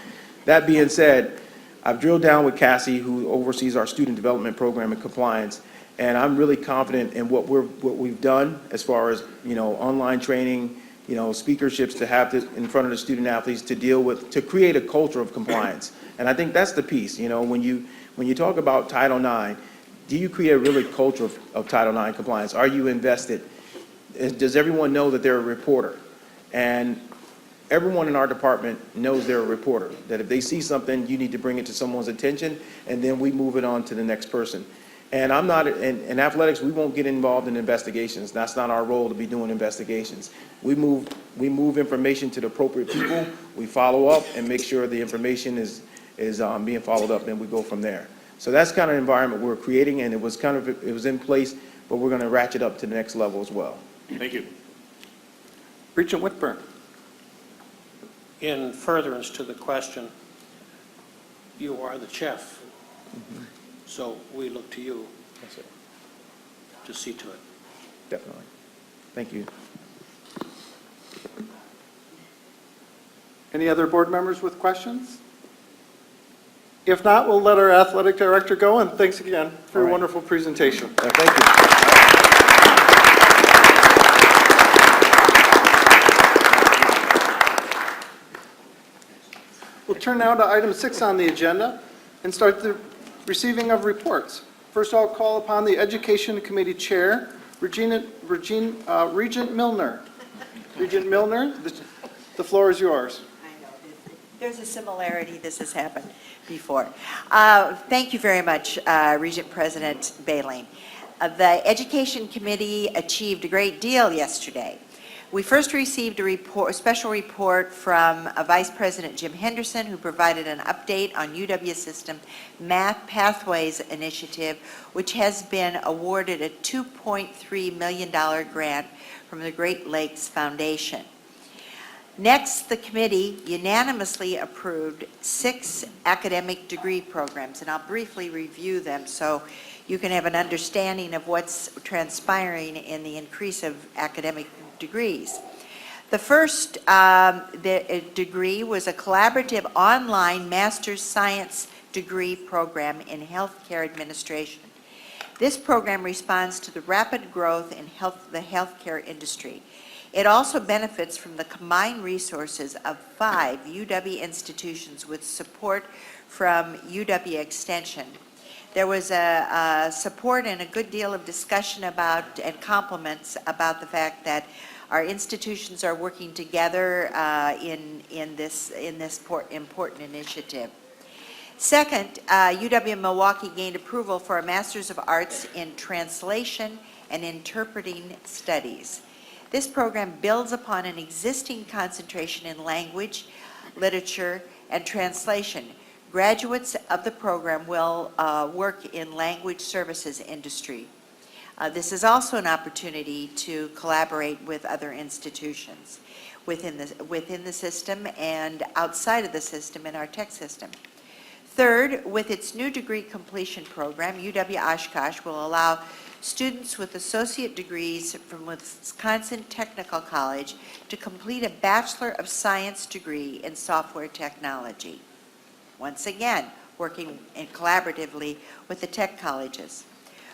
Speaker 6: that being said, I've drilled down with Cassie, who oversees our student development program and compliance, and I'm really confident in what we've done as far as, you know, online training, you know, speakerships to have in front of the student athletes to create a culture of compliance. And I think that's the piece, you know, when you talk about Title IX, do you create a really culture of Title IX compliance? Are you invested? Does everyone know that they're a reporter? And everyone in our department knows they're a reporter, that if they see something, you need to bring it to someone's attention, and then we move it on to the next person. And in athletics, we won't get involved in investigations. That's not our role to be doing investigations. We move information to the appropriate people, we follow up and make sure the information is being followed up, and we go from there. So that's kind of the environment we're creating, and it was in place, but we're going to ratchet up to the next level as well.
Speaker 9: Thank you.
Speaker 1: Regent Whitburn.
Speaker 10: In furtherance to the question, you are the chef, so we look to you
Speaker 6: That's it.
Speaker 10: to see to it.
Speaker 6: Definitely. Thank you.
Speaker 1: Any other board members with questions? If not, we'll let our athletic director go, and thanks again for your
Speaker 6: All right.
Speaker 1: wonderful presentation.
Speaker 6: Thank you.
Speaker 1: We'll turn now to item 6 on the agenda and start the receiving of reports. First, I'll call upon the Education Committee Chair, Regent Milner. Regent Milner, the floor is yours.
Speaker 11: I know, there's a similarity, this has happened before. Thank you very much, Regent President Baleen. The Education Committee achieved a great deal yesterday. We first received a special report from Vice President Jim Henderson, who provided an update on UW System Math Pathways Initiative, which has been awarded a $2.3 million grant from the Great Lakes Foundation. Next, the committee unanimously approved 6 academic degree programs, and I'll briefly review them so you can have an understanding of what's transpiring in the increase of academic degrees. The first degree was a collaborative online master's science degree program in healthcare administration. This program responds to the rapid growth in the healthcare industry. It also benefits from the combined resources of 5 UW institutions with support from UW Extension. There was a support and a good deal of discussion about, and compliments about the fact that our institutions are working together in this important initiative. Second, UW Milwaukee gained approval for a Master's of Arts in Translation and Interpreting Studies. This program builds upon an existing concentration in language, literature, and translation. Graduates of the program will work in language services industry. This is also an opportunity to collaborate with other institutions within the system and outside of the system in our tech system. Third, with its new degree completion program, UW Oshkosh will allow students with associate degrees from Wisconsin Technical College to complete a Bachelor of Science degree in software technology. Once again, working collaboratively with the tech colleges.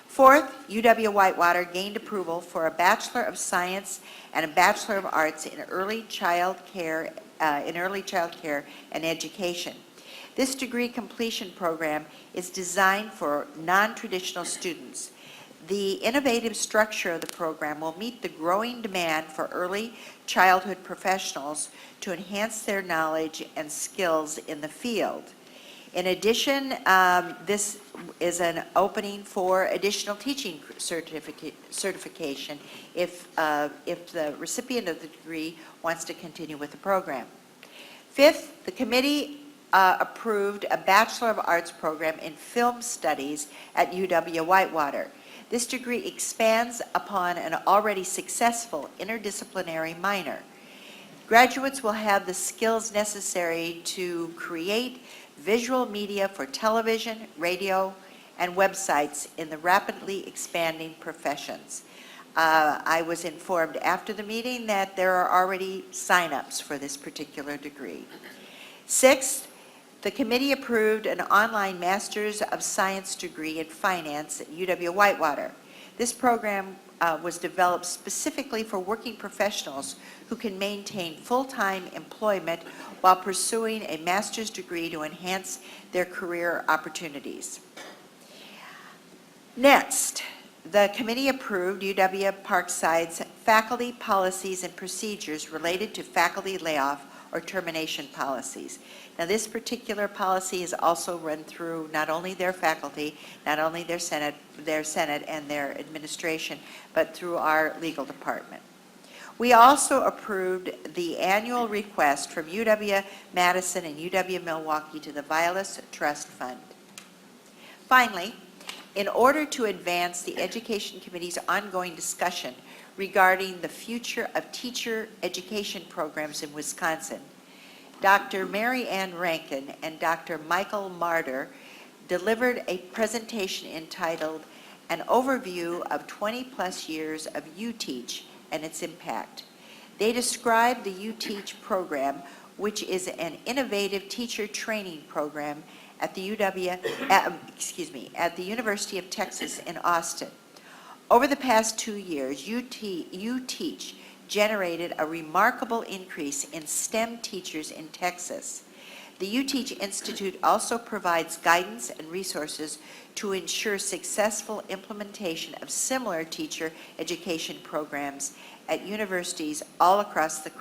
Speaker 11: Fourth, UW Whitewater gained approval for a Bachelor of Science and a Bachelor of Arts in early child care and education. This degree completion program is designed for non-traditional students. The innovative structure of the program will meet the growing demand for early childhood professionals to enhance their knowledge and skills in the field. In addition, this is an opening for additional teaching certification if the recipient of the degree wants to continue with the program. Fifth, the committee approved a Bachelor of Arts program in Film Studies at UW Whitewater. This degree expands upon an already successful interdisciplinary minor. Graduates will have the skills necessary to create visual media for television, radio, and websites in the rapidly expanding professions. I was informed after the meeting that there are already sign-ups for this particular degree. Sixth, the committee approved an online Master's of Science degree in Finance at UW Whitewater. This program was developed specifically for working professionals who can maintain full-time employment while pursuing a master's degree to enhance their career opportunities. Next, the committee approved UW Parkside's faculty policies and procedures related to faculty layoff or termination policies. Now, this particular policy is also run through not only their faculty, not only their Senate and their administration, but through our legal department. We also approved the annual request from UW Madison and UW Milwaukee to the Vilas Trust Fund. Finally, in order to advance the Education Committee's ongoing discussion regarding the future of teacher education programs in Wisconsin, Dr. Mary Ann Rankin and Dr. Michael Marder delivered a presentation entitled An Overview of 20-plus Years of UTeach and Its Impact. They described the UTeach program, which is an innovative teacher training program at the at the University of Texas in Austin. Over the past 2 years, UTeach generated a remarkable increase in STEM teachers in Texas. The UTeach Institute also provides guidance and resources to ensure successful implementation of similar teacher education programs at universities all across the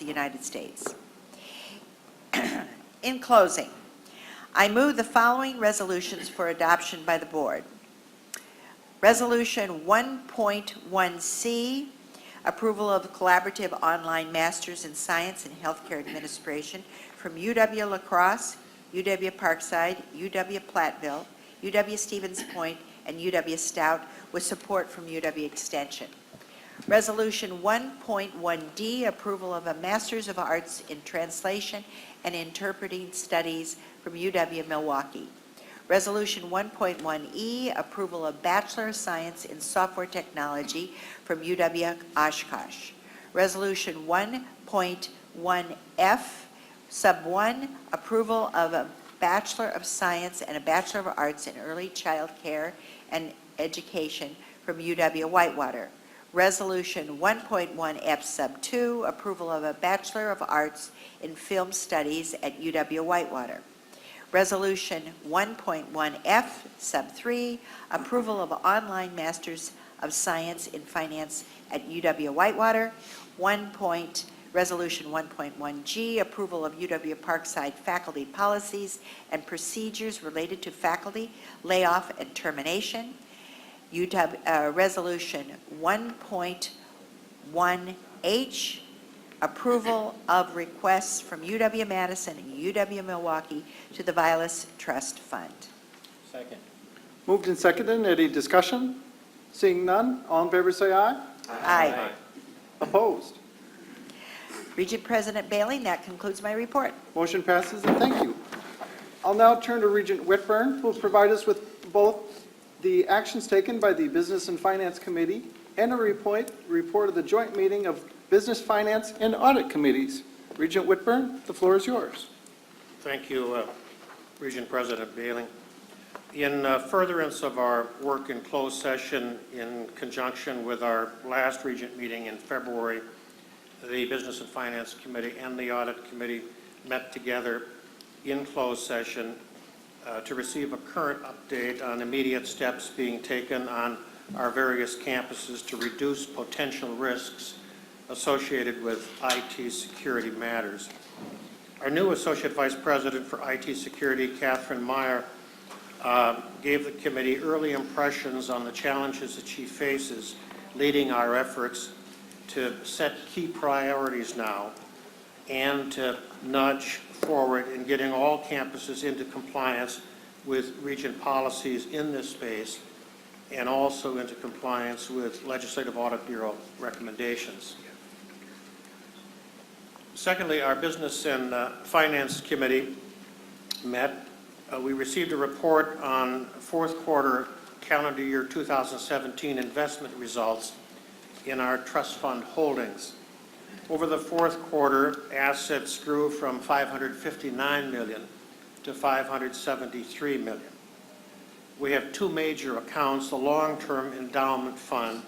Speaker 11: United States. In closing, I move the following resolutions for adoption by the board. Resolution 1.1C, approval of the collaborative online Masters in Science and Healthcare Administration from UW La Crosse, UW Parkside, UW Platteville, UW Stevens Point, and UW Stout, with support from UW Extension. Resolution 1.1D, approval of a Master's of Arts in Translation and Interpreting Studies from UW Milwaukee. Resolution 1.1E, approval of Bachelor of Science in Software Technology from UW Oshkosh. Resolution 1.1F, Sub 1, approval of a Bachelor of Science and a Bachelor of Arts in Early Child Care and Education from UW Whitewater. Resolution 1.1F Sub 2, approval of a Bachelor of Arts in Film Studies at UW-Whitewater. Resolution 1.1F Sub 3, approval of online Masters of Science in Finance at UW-Whitewater. Resolution 1.1G, approval of UW Parkside faculty policies and procedures related to faculty layoff and termination. Resolution 1.1H, approval of requests from UW Madison and UW Milwaukee to the Vilas Trust Fund.
Speaker 10: Second.
Speaker 1: Moved and seconded. Any discussion? Seeing none, all in favor say aye.
Speaker 11: Aye.
Speaker 1: Opposed?
Speaker 11: Regent President Bailey, that concludes my report.
Speaker 1: Motion passes, and thank you. I'll now turn to Regent Whitburn, who will provide us with both the actions taken by the Business and Finance Committee and a report of the joint meeting of Business, Finance, and Audit Committees. Regent Whitburn, the floor is yours.
Speaker 10: Thank you, Regent President Bailey. In furtherance of our work in closed session in conjunction with our last Regent meeting in February, the Business and Finance Committee and the Audit Committee met together in closed session to receive a current update on immediate steps being taken on our various campuses to reduce potential risks associated with IT security matters. Our new Associate Vice President for IT Security, Catherine Meyer, gave the committee early impressions on the challenges that she faces leading our efforts to set key priorities now and to nudge forward in getting all campuses into compliance with Regent policies in this space and also into compliance with Legislative Audit Bureau recommendations. Secondly, our Business and Finance Committee met. We received a report on fourth quarter calendar year 2017 investment results in our trust fund holdings. Over the fourth quarter, assets grew from $559 million to $573 million. We have two major accounts. The long-term endowment fund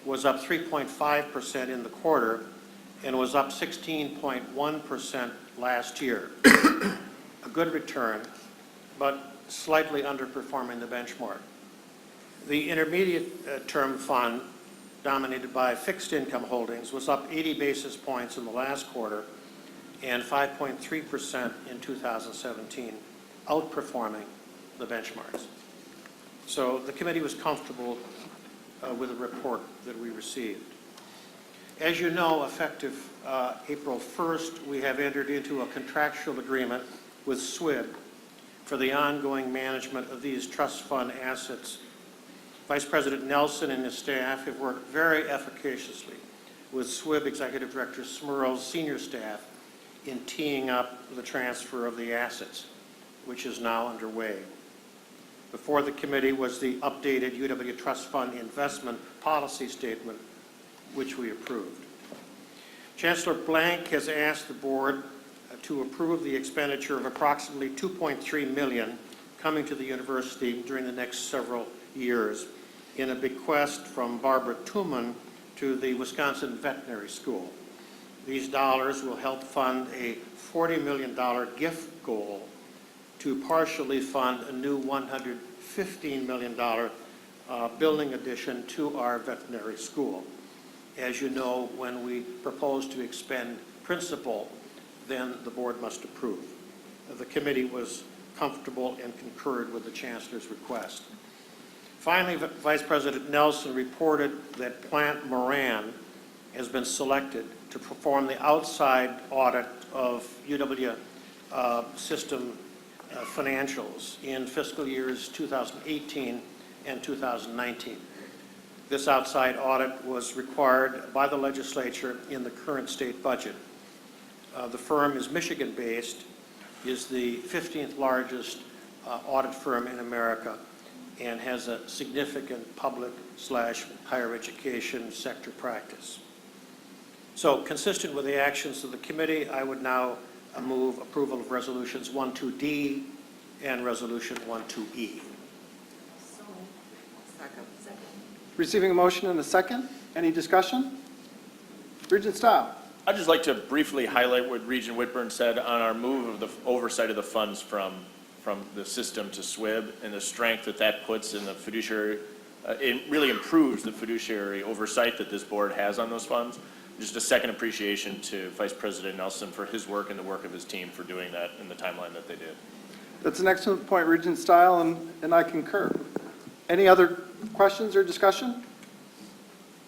Speaker 10: was up 3.5% in the quarter and was up 16.1% last year. A good return, but slightly underperforming the benchmark. The intermediate term fund, dominated by fixed income holdings, was up 80 basis points in the last quarter and 5.3% in 2017, outperforming the benchmarks. So the committee was comfortable with the report that we received. As you know, effective April 1st, we have entered into a contractual agreement with SWIB for the ongoing management of these trust fund assets. Vice President Nelson and his staff have worked very efficaciously with SWIB Executive Director Smurl's senior staff in teeing up the transfer of the assets, which is now underway. Before the committee was the updated UW Trust Fund investment policy statement, which we approved. Chancellor Blank has asked the board to approve the expenditure of approximately $2.3 million coming to the university during the next several years in a bequest from Barbara Tuman to the Wisconsin Veterinary School. These dollars will help fund a $40 million gift goal to partially fund a new $115 million building addition to our veterinary school. As you know, when we propose to expend principal, then the board must approve. The committee was comfortable and concurred with the Chancellor's request. Finally, Vice President Nelson reported that Plant Moran has been selected to perform the outside audit of UW system financials in fiscal years 2018 and 2019. This outside audit was required by the legislature in the current state budget. The firm is Michigan-based, is the 15th largest audit firm in America, and has a significant public/higher education sector practice. So consistent with the actions of the committee, I would now move approval of resolutions 12D and resolution 12E.
Speaker 1: Receiving a motion and a second. Any discussion? Regent Staub.
Speaker 9: I'd just like to briefly highlight what Regent Whitburn said on our move of the oversight of the funds from the system to SWIB and the strength that that puts in the fiduciary. It really improves the fiduciary oversight that this board has on those funds. Just a second appreciation to Vice President Nelson for his work and the work of his team for doing that in the timeline that they did.
Speaker 1: That's an excellent point, Regent Stile, and I concur. Any other questions or discussion?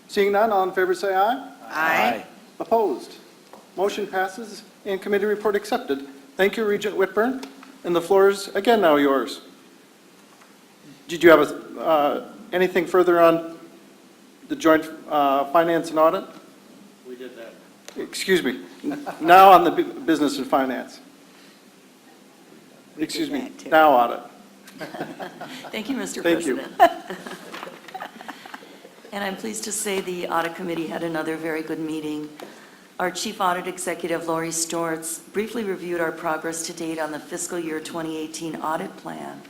Speaker 1: Seeing none, all in favor say aye.
Speaker 11: Aye.
Speaker 1: Opposed? Motion passes and committee report accepted. Thank you, Regent Whitburn. And the floor is again now yours. Did you have anything further on the joint finance and audit?
Speaker 10: We did that.
Speaker 1: Excuse me. Now on the business and finance. Excuse me,
Speaker 11: that too.
Speaker 1: now audit.
Speaker 12: Thank you, Mr.
Speaker 1: Thank you.
Speaker 12: President. And I'm pleased to say the Audit Committee had another very good meeting. Our Chief Audit Executive, Lori Stortz, briefly reviewed our progress to date on the fiscal year 2018 audit plan.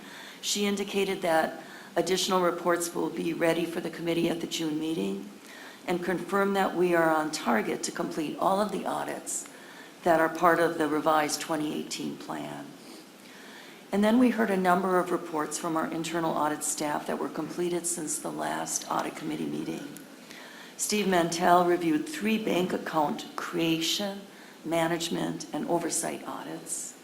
Speaker 12: She indicated that additional reports will be ready for the committee at the June meeting and confirmed that we are on target to complete all of the audits that are part of the revised 2018 plan. And then we heard a number of reports from our internal audit staff that were completed since the last audit committee meeting. Steve Mantell reviewed 3 bank account creation, management, and oversight audits.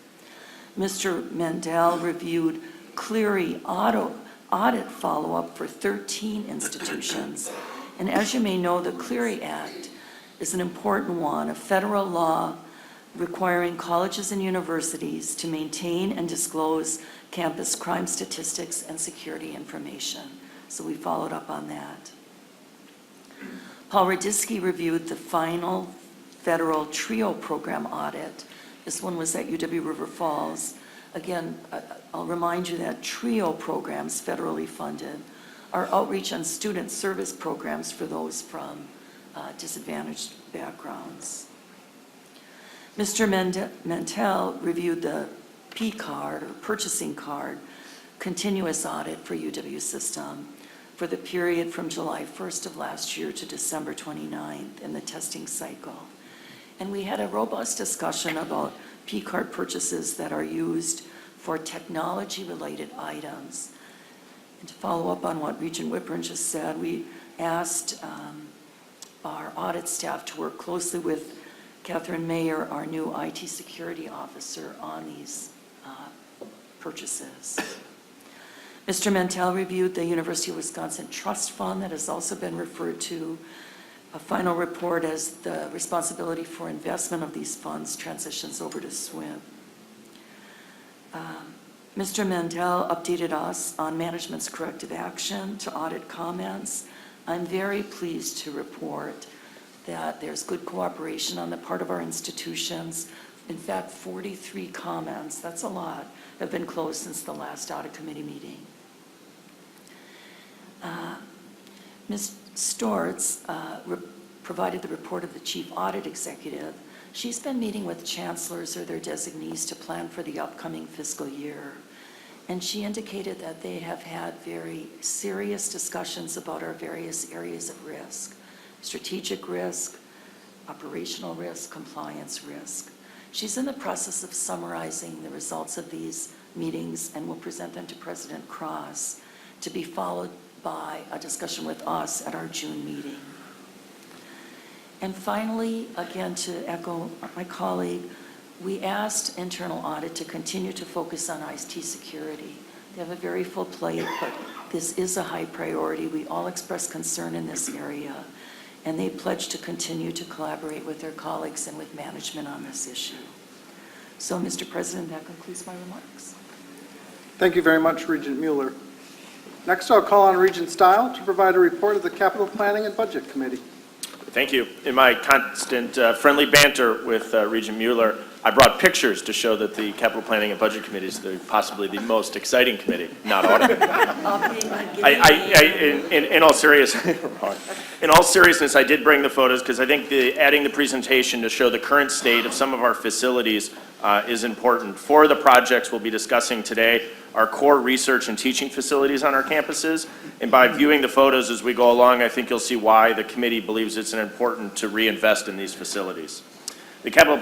Speaker 12: Mr. Mantell reviewed Cleary audit follow-up for 13 institutions. And as you may know, the Cleary Act is an important one, a federal law requiring colleges and universities to maintain and disclose campus crime statistics and security information. So we followed up on that. Paul Radisky reviewed the final federal TRIO program audit. This one was at UW River Falls. Again, I'll remind you that TRIO programs, federally funded, are outreach and student service programs for those from disadvantaged backgrounds. Mr. Mantell reviewed the P-card, or purchasing card, continuous audit for UW system for the period from July 1st of last year to December 29th in the testing cycle. And we had a robust discussion about P-card purchases that are used for technology-related items. And to follow up on what Regent Whitburn just said, we asked our audit staff to work closely with Catherine Mayer, our new IT security officer, on these purchases. Mr. Mantell reviewed the University of Wisconsin Trust Fund that has also been referred to a final report as the responsibility for investment of these funds transitions over to SWIB. Mr. Mantell updated us on management's corrective action to audit comments. I'm very pleased to report that there's good cooperation on the part of our institutions. In fact, 43 comments, that's a lot, have been closed since the last audit committee meeting. Ms. Stortz provided the report of the Chief Audit Executive. She's been meeting with chancellors or their designees to plan for the upcoming fiscal year. And she indicated that they have had very serious discussions about our various areas of risk: strategic risk, operational risk, compliance risk. She's in the process of summarizing the results of these meetings and will present them to President Cross, to be followed by a discussion with us at our June meeting. And finally, again, to echo my colleague, we asked internal audit to continue to focus on IT security. They have a very full plate, but this is a high priority. We all express concern in this area, and they pledge to continue to collaborate with their colleagues and with management on this issue. So, Mr. President, that concludes my remarks.
Speaker 1: Thank you very much, Regent Mueller. Next, I'll call on Regent Stile to provide a report of the Capital Planning and Budget Committee.
Speaker 9: Thank you. In my constant friendly banter with Regent Mueller, I brought pictures to show that the Capital Planning and Budget Committee is possibly the most exciting committee, not audit. In all seriousness, I did bring the photos because I think adding the presentation to show the current state of some of our facilities is important. Four of the projects we'll be discussing today are core research and teaching facilities on our campuses. And by viewing the photos as we go along, I think you'll see why the committee believes it's important to reinvest in these facilities. The Capital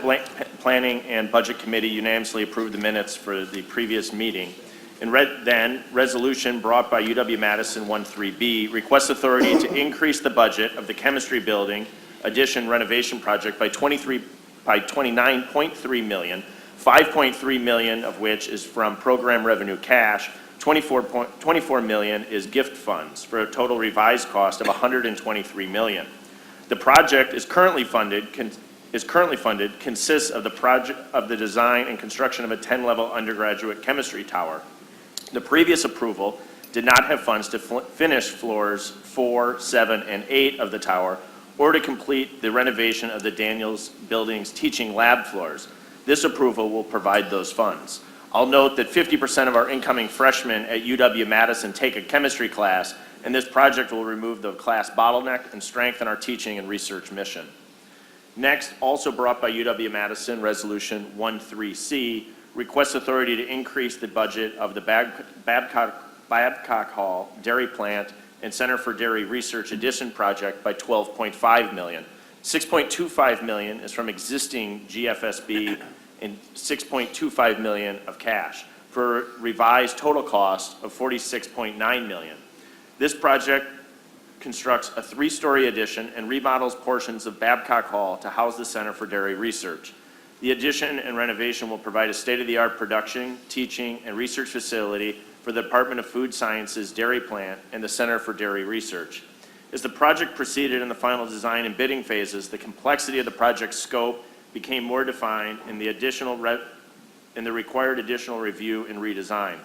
Speaker 9: Planning and Budget Committee unanimously approved the minutes for the previous meeting. And then, resolution brought by UW-Madison 13B requests authority to increase the budget of the chemistry building addition renovation project by 29.3 million, 5.3 million of which is from program revenue cash, 24 million is gift funds, for a total revised cost of 123 million. The project is currently funded, consists of the design and construction of a 10-level undergraduate chemistry tower. The previous approval did not have funds to finish floors 4, 7, and 8 of the tower, or to complete the renovation of the Daniels Building's teaching lab floors. This approval will provide those funds. I'll note that 50% of our incoming freshmen at UW-Madison take a chemistry class, and this project will remove the class bottleneck and strengthen our teaching and research mission. Next, also brought by UW-Madison, Resolution 13C, requests authority to increase the budget of the Babcock Hall Dairy Plant and Center for Dairy Research Addition project by 12.5 million. 6.25 million is from existing GFSB and 6.25 million of cash, for a revised total cost of 46.9 million. This project constructs a 3-story addition and remodels portions of Babcock Hall to house the Center for Dairy Research. The addition and renovation will provide a state-of-the-art production, teaching, and research facility for the Department of Food Sciences Dairy Plant and the Center for Dairy Research. As the project proceeded in the final design and bidding phases, the complexity of the project's scope became more defined in the required additional review and redesign.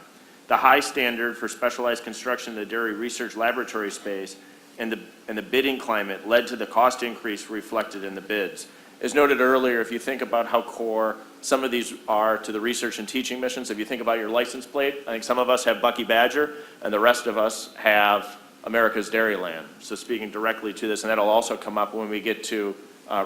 Speaker 9: The high standard for specialized construction in the dairy research laboratory space and the bidding climate led to the cost increase reflected in the bids. As noted earlier, if you think about how core some of these are to the research and teaching missions, if you think about your license plate, I think some of us have Bucky Badger and the rest of us have America's Dairyland. So speaking directly to this, and that'll also come up when we get to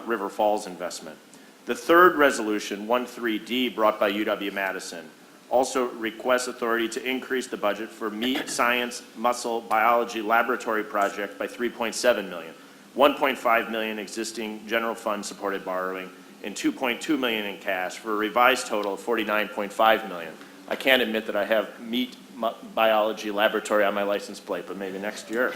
Speaker 9: River Falls investment. The third resolution, 13D, brought by UW-Madison, also requests authority to increase the budget for meat science muscle biology laboratory project by 3.7 million. 1.5 million existing general fund supported borrowing, and 2.2 million in cash, for a revised total of 49.5 million. I can't admit that I have meat biology laboratory on my license plate, but maybe next year.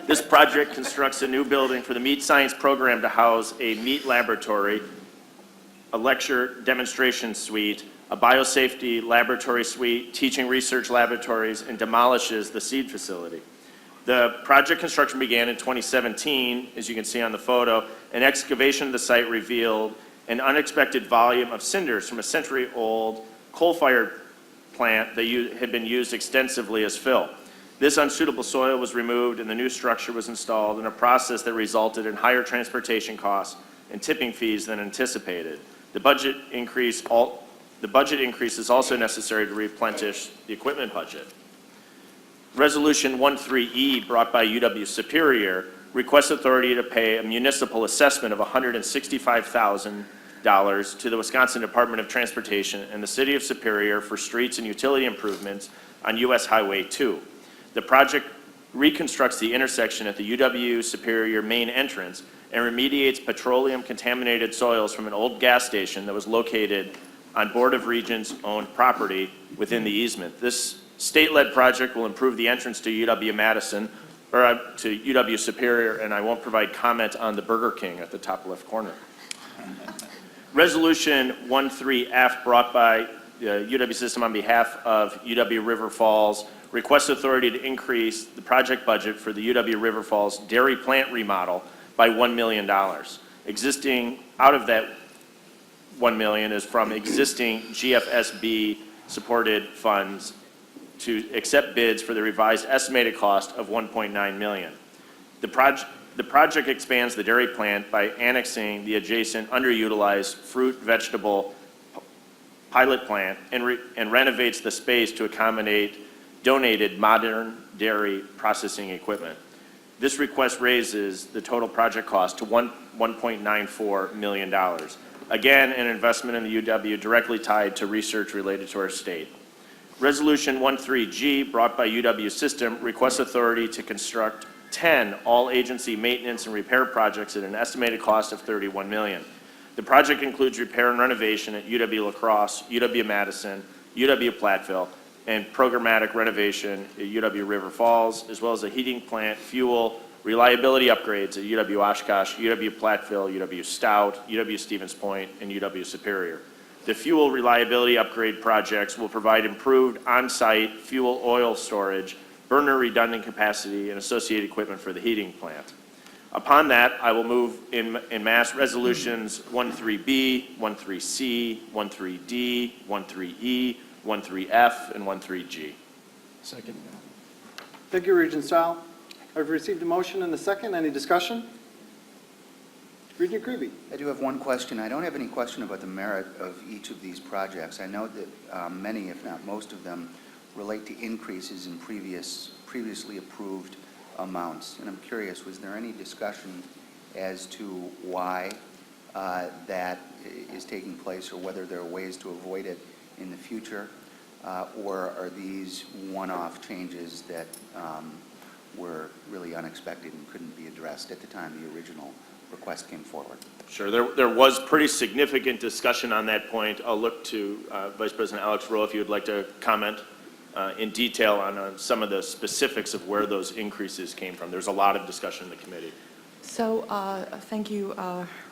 Speaker 9: This project constructs a new building for the meat science program to house a meat laboratory, a lecture demonstration suite, a biosafety laboratory suite, teaching research laboratories, and demolishes the seed facility. The project construction began in 2017, as you can see on the photo, and excavation of the site revealed an unexpected volume of cinders from a century-old coal-fired plant that had been used extensively as fill. This unsuitable soil was removed and the new structure was installed in a process that resulted in higher transportation costs and tipping fees than anticipated. The budget increase is also necessary to replenish the equipment budget. Resolution 13E, brought by UW Superior, requests authority to pay a municipal assessment of $165,000 to the Wisconsin Department of Transportation and the City of Superior for streets and utility improvements on US Highway 2. The project reconstructs the intersection at the UW Superior main entrance and remediates petroleum-contaminated soils from an old gas station that was located on Board of Regents owned property within the easement. This state-led project will improve the entrance to UW-Madison, or to UW Superior, and I won't provide comment on the Burger King at the top left corner. Resolution 13F, brought by the UW system on behalf of UW River Falls, requests authority to increase the project budget for the UW River Falls dairy plant remodel by $1 million. Existing, out of that $1 million is from existing GFSB supported funds to accept bids for the revised estimated cost of $1.9 million. The project expands the dairy plant by annexing the adjacent underutilized fruit vegetable pilot plant and renovates the space to accommodate donated modern dairy processing equipment. This request raises the total project cost to $1.94 million. Again, an investment in the UW directly tied to research related to our state. Resolution 13G, brought by UW System, requests authority to construct 10 all-agency maintenance and repair projects at an estimated cost of $31 million. The project includes repair and renovation at UW La Crosse, UW Madison, UW Platteville, and programmatic renovation at UW River Falls, as well as a heating plant, fuel, reliability upgrades at UW Oshkosh, UW Platteville, UW Stout, UW Stevens Point, and UW Superior. The fuel reliability upgrade projects will provide improved on-site fuel oil storage, burner redundant capacity, and associated equipment for the heating plant. Upon that, I will move in mass resolutions 13B, 13C, 13D, 13E, 13F, and 13G.
Speaker 6: Second.
Speaker 1: Thank you, Regent Style. I've received a motion and a second. Any discussion? Regent Creevy.
Speaker 13: I do have one question. I don't have any question about the merit of each of these projects. I know that many, if not most of them, relate to increases in previously approved amounts. And I'm curious, was there any discussion as to why that is taking place, or whether there are ways to avoid it in the future? Or are these one-off changes that were really unexpected and couldn't be addressed at the time the original request came forward?
Speaker 9: Sure, there was pretty significant discussion on that point. I'll look to Vice President Alex Rowe if you would like to comment in detail on some of the specifics of where those increases came from. There's a lot of discussion in the committee.
Speaker 14: So thank you,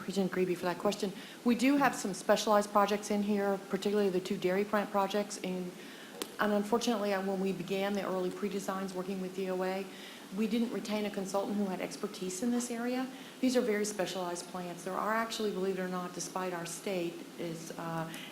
Speaker 14: Regent Greeby, for that question. We do have some specialized projects in here, particularly the 2 dairy plant projects. And unfortunately, when we began the early pre-designs working with DOA, we didn't retain a consultant who had expertise in this area. These are very specialized plants. There are actually, believe it or not, despite our state is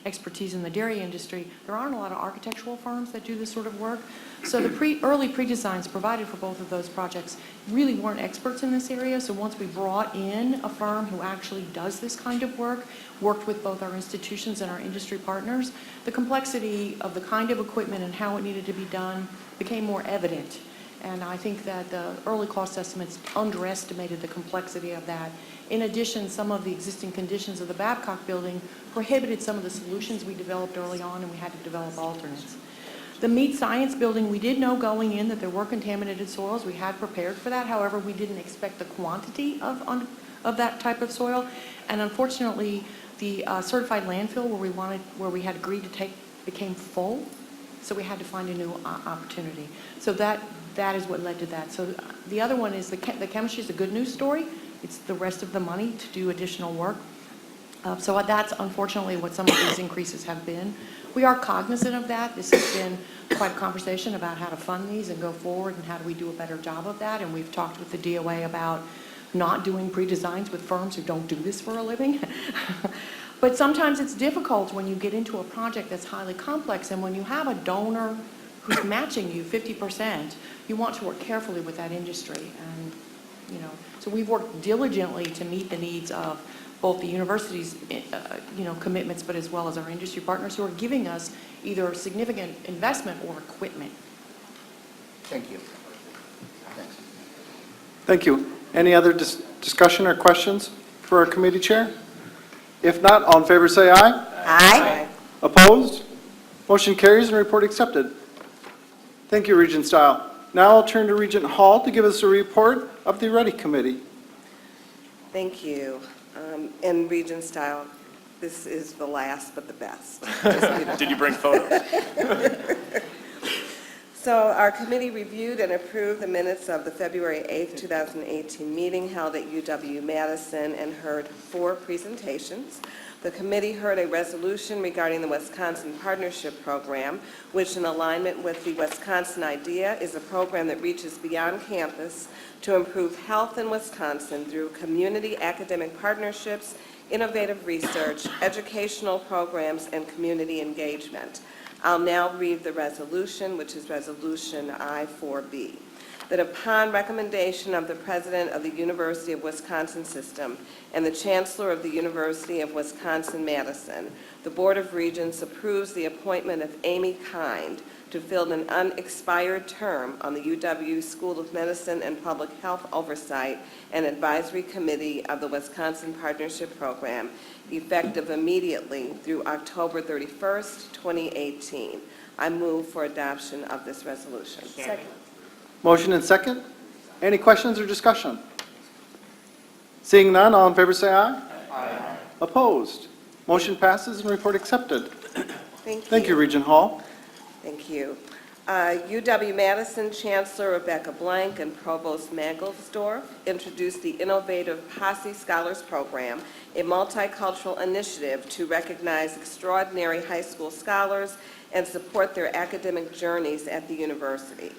Speaker 14: expertise in the dairy industry, there aren't a lot of architectural firms that do this sort of work. So the early pre-designs provided for both of those projects really weren't experts in this area. So once we brought in a firm who actually does this kind of work, worked with both our institutions and our industry partners, the complexity of the kind of equipment and how it needed to be done became more evident. And I think that the early cost estimates underestimated the complexity of that. In addition, some of the existing conditions of the Babcock building prohibited some of the solutions we developed early on, and we had to develop alternates. The meat science building, we did know going in that there were contaminated soils. We had prepared for that. However, we didn't expect the quantity of that type of soil. And unfortunately, the certified landfill where we had agreed to take became full. So we had to find a new opportunity. So that is what led to that. So the other one is the chemistry is a good news story. It's the rest of the money to do additional work. So that's unfortunately what some of these increases have been. We are cognizant of that. This has been quite a conversation about how to fund these and go forward and how do we do a better job of that. And we've talked with the DOA about not doing pre-designs with firms who don't do this for a living. But sometimes it's difficult when you get into a project that's highly complex, and when you have a donor who's matching you 50%, you want to work carefully with that industry. And, so we've worked diligently to meet the needs of both the university's, commitments, but as well as our industry partners who are giving us either significant investment or equipment.
Speaker 13: Thank you. Thanks.
Speaker 1: Thank you. Any other discussion or questions for our committee chair? If not, all in favor say aye.
Speaker 11: Aye.
Speaker 1: Opposed? Motion carries and report accepted. Thank you, Regent Style. Now I'll turn to Regent Hall to give us a report of the Ready Committee.
Speaker 15: Thank you. In Regent Style, this is the last but the best.
Speaker 9: Did you bring photos?
Speaker 15: So our committee reviewed and approved the minutes of the February 8th, 2018 meeting held at UW-Madison and heard 4 presentations. The committee heard a resolution regarding the Wisconsin Partnership Program, which in alignment with the Wisconsin IDEA is a program that reaches beyond campus to improve health in Wisconsin through community academic partnerships, innovative research, educational programs, and community engagement. I'll now read the resolution, which is Resolution I-4B. That upon recommendation of the President of the University of Wisconsin System and the Chancellor of the University of Wisconsin-Madison, the Board of Regents approves the appointment of Amy Kind to fill an unexpired term on the UW School of Medicine and Public Health Oversight and Advisory Committee of the Wisconsin Partnership Program, effective immediately through October 31st, 2018. I move for adoption of this resolution. Second.
Speaker 1: Motion and second. Any questions or discussion? Seeing none, all in favor say aye. Aye. Opposed? Motion passes and report accepted.
Speaker 15: Thank you.
Speaker 1: Thank you, Regent Hall.
Speaker 15: Thank you. UW-Madison Chancellor Rebecca Blank and Provost Mangelsdorf introduced the Innovative Posse Scholars Program, a multicultural initiative to recognize extraordinary high school scholars and support their academic journeys at the university.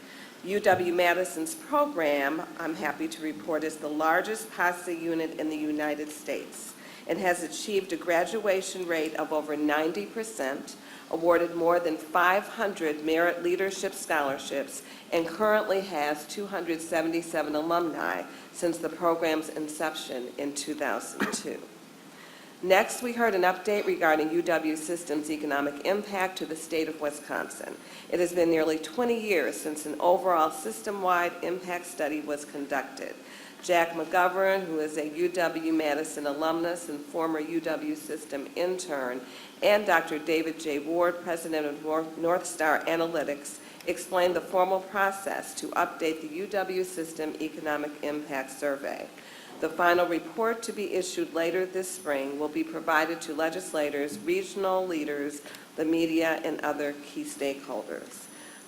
Speaker 15: UW-Madison's program, I'm happy to report, is the largest Posse unit in the United States and has achieved a graduation rate of over 90%, awarded more than 500 Merit Leadership Scholarships, and currently has 277 alumni since the program's inception in 2002. Next, we heard an update regarding UW System's economic impact to the state of Wisconsin. It has been nearly 20 years since an overall system-wide impact study was conducted. Jack McGovern, who is a UW-Madison alumnus and former UW System intern, and Dr. David J. Ward, president of North Star Analytics, explained the formal process to update the UW System Economic Impact Survey. The final report, to be issued later this spring, will be provided to legislators, regional leaders, the media, and other key stakeholders.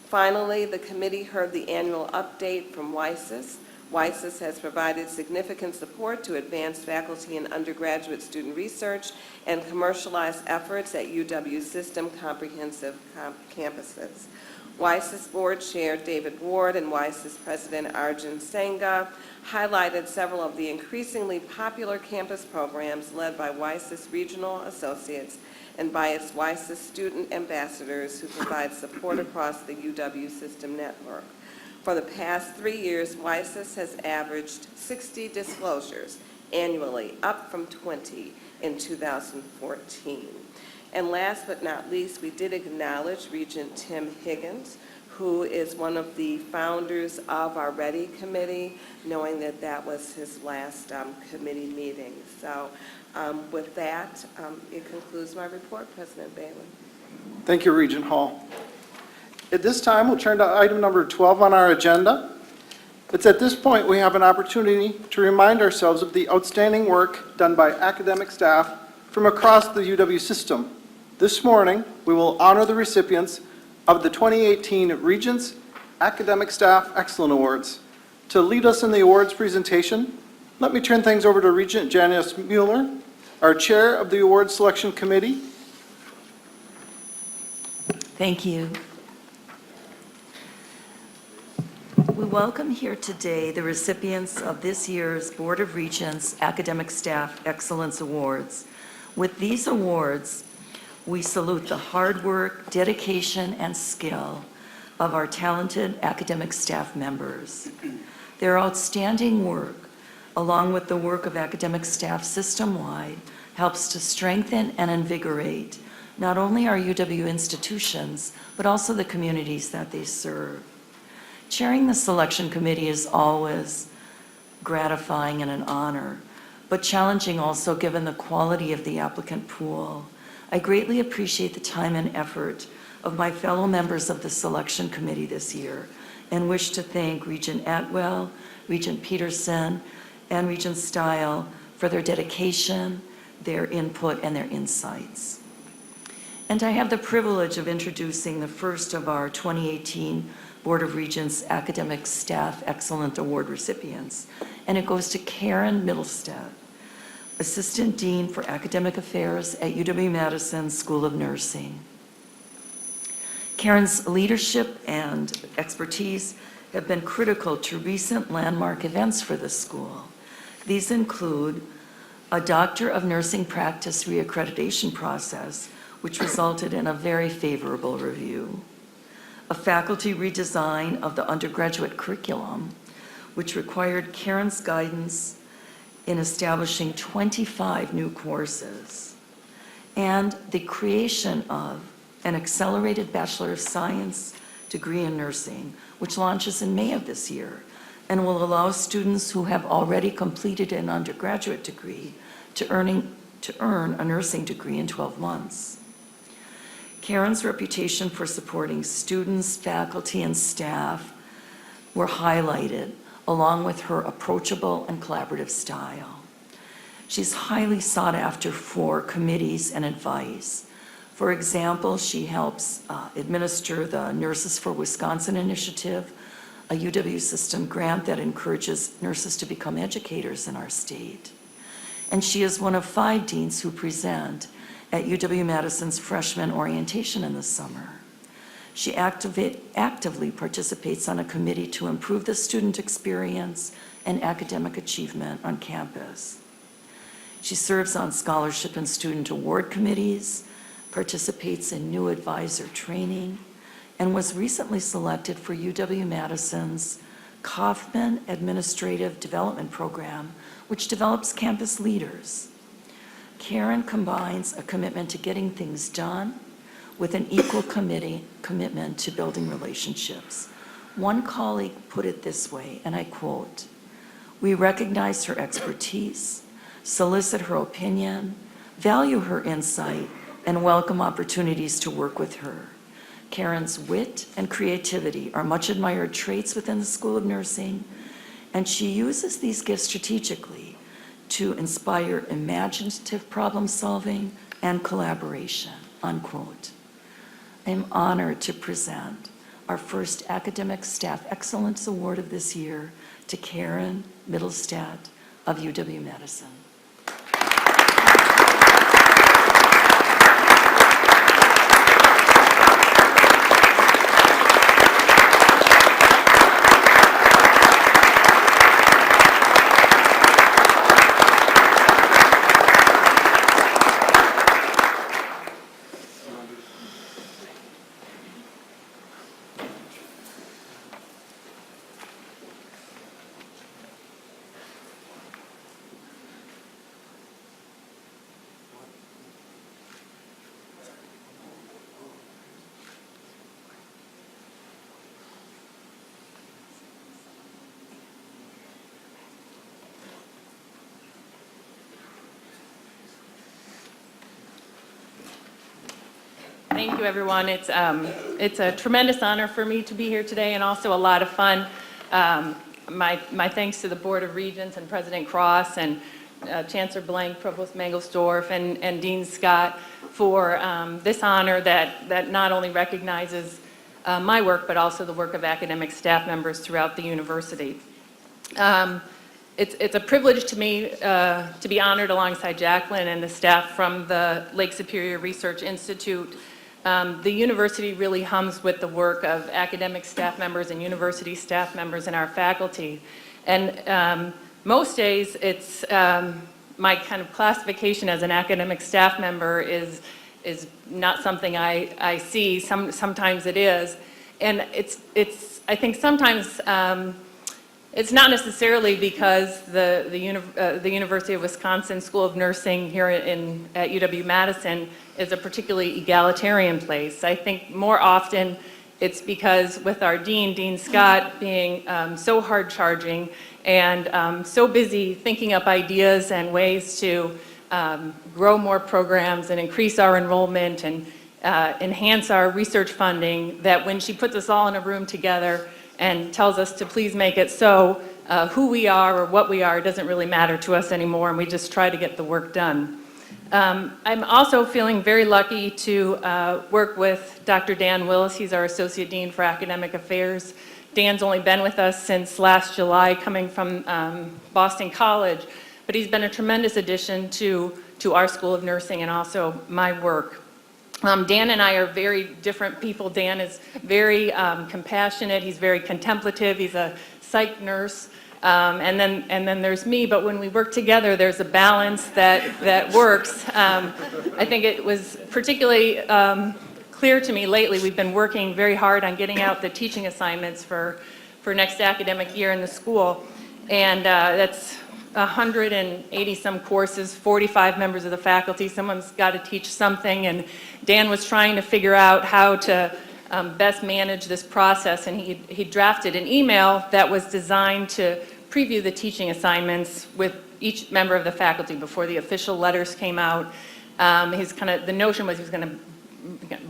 Speaker 15: Finally, the committee heard the annual update from WISIS. WISIS has provided significant support to advance faculty and undergraduate student research and commercialize efforts at UW System comprehensive campuses. WISIS Board Chair David Ward and WISIS President Arjun Sangha highlighted several of the increasingly popular campus programs led by WISIS Regional Associates and by its WISIS student ambassadors who provide support across the UW System network. For the past 3 years, WISIS has averaged 60 disclosures annually, up from 20 in 2014. And last but not least, we did acknowledge Regent Tim Higgins, who is one of the founders of our READY Committee, knowing that that was his last committee meeting. So with that, it concludes my report, President Bailey.
Speaker 1: Thank you, Regent Hall. At this time, we'll turn to item number 12 on our agenda. It's at this point we have an opportunity to remind ourselves of the outstanding work done by academic staff from across the UW system. This morning, we will honor the recipients of the 2018 Regents Academic Staff Excellence Awards. To lead us in the awards presentation, let me turn things over to Regent Janice Mueller, our chair of the Awards Selection Committee.
Speaker 12: Thank you. We welcome here today the recipients of this year's Board of Regents Academic Staff Excellence Awards. With these awards, we salute the hard work, dedication, and skill of our talented academic staff members. Their outstanding work, along with the work of academic staff system-wide, helps to strengthen and invigorate not only our UW institutions, but also the communities that they serve. Chairing the selection committee is always gratifying and an honor, but challenging also given the quality of the applicant pool. I greatly appreciate the time and effort of my fellow members of the selection committee this year and wish to thank Regent Atwell, Regent Peterson, and Regent Stile for their dedication, their input, and their insights. And I have the privilege of introducing the first of our 2018 Board of Regents Academic Staff Excellent Award recipients, and it goes to Karen Middlestead, Assistant Dean for Academic Affairs at UW-Madison School of Nursing. Karen's leadership and expertise have been critical to recent landmark events for the school. These include a Doctor of Nursing Practice reaccreditation process, which resulted in a very favorable review, a faculty redesign of the undergraduate curriculum, which required Karen's guidance in establishing 25 new courses, and the creation of an accelerated Bachelor of Science degree in nursing, which launches in May of this year and will allow students who have already completed an undergraduate degree to earn a nursing degree in 12 months. Karen's reputation for supporting students, faculty, and staff were highlighted, along with her approachable and collaborative style. She's highly sought after for committees and advice. For example, she helps administer the Nurses for Wisconsin initiative, a UW system grant that encourages nurses to become educators in our state. And she is one of 5 deans who present at UW-Madison's freshman orientation in the summer. She actively participates on a committee to improve the student experience and academic achievement on campus. She serves on scholarship and student award committees, participates in new advisor training, and was recently selected for UW-Madison's Kaufman Administrative Development Program, which develops campus leaders. Karen combines a commitment to getting things done with an equal commitment to building relationships. One colleague put it this way, and I quote, "We recognize her expertise, solicit her opinion, value her insight, and welcome opportunities to work with her. Karen's wit and creativity are much admired traits within the School of Nursing, and she uses these gifts strategically to inspire imaginative problem solving and collaboration," unquote. I'm honored to present our first Academic Staff Excellence Award of this year to Karen Middlestadt of UW-Madison.
Speaker 16: Thank you, everyone. It's a tremendous honor for me to be here today and also a lot of fun. My thanks to the Board of Regents and President Cross and Chancellor Blank, Provost Mangelsdorf, and Dean Scott for this honor that not only recognizes my work, but also the work of academic staff members throughout the university. It's a privilege to me to be honored alongside Jacqueline and the staff from the Lake Superior Research Institute. The university really hums with the work of academic staff members and university staff members and our faculty. And most days, it's my kind of classification as an academic staff member is not something I see. Sometimes it is. And I think sometimes it's not necessarily because the University of Wisconsin School of Nursing here at UW-Madison is a particularly egalitarian place. I think more often it's because with our dean, Dean Scott, being so hard-charging and so busy thinking up ideas and ways to grow more programs and increase our enrollment and enhance our research funding, that when she puts us all in a room together and tells us to please make it so, who we are or what we are doesn't really matter to us anymore, and we just try to get the work done. I'm also feeling very lucky to work with Dr. Dan Willis. He's our Associate Dean for Academic Affairs. Dan's only been with us since last July, coming from Boston College, but he's been a tremendous addition to our School of Nursing and also my work. Dan and I are very different people. Dan is very compassionate. He's very contemplative. He's a psych nurse. And then there's me, but when we work together, there's a balance that works. I think it was particularly clear to me lately. We've been working very hard on getting out the teaching assignments for next academic year in the school. And that's 180 some courses, 45 members of the faculty. Someone's got to teach something, and Dan was trying to figure out how to best manage this process, and he drafted an email that was designed to preview the teaching assignments with each member of the faculty before the official letters came out. The notion was he was going to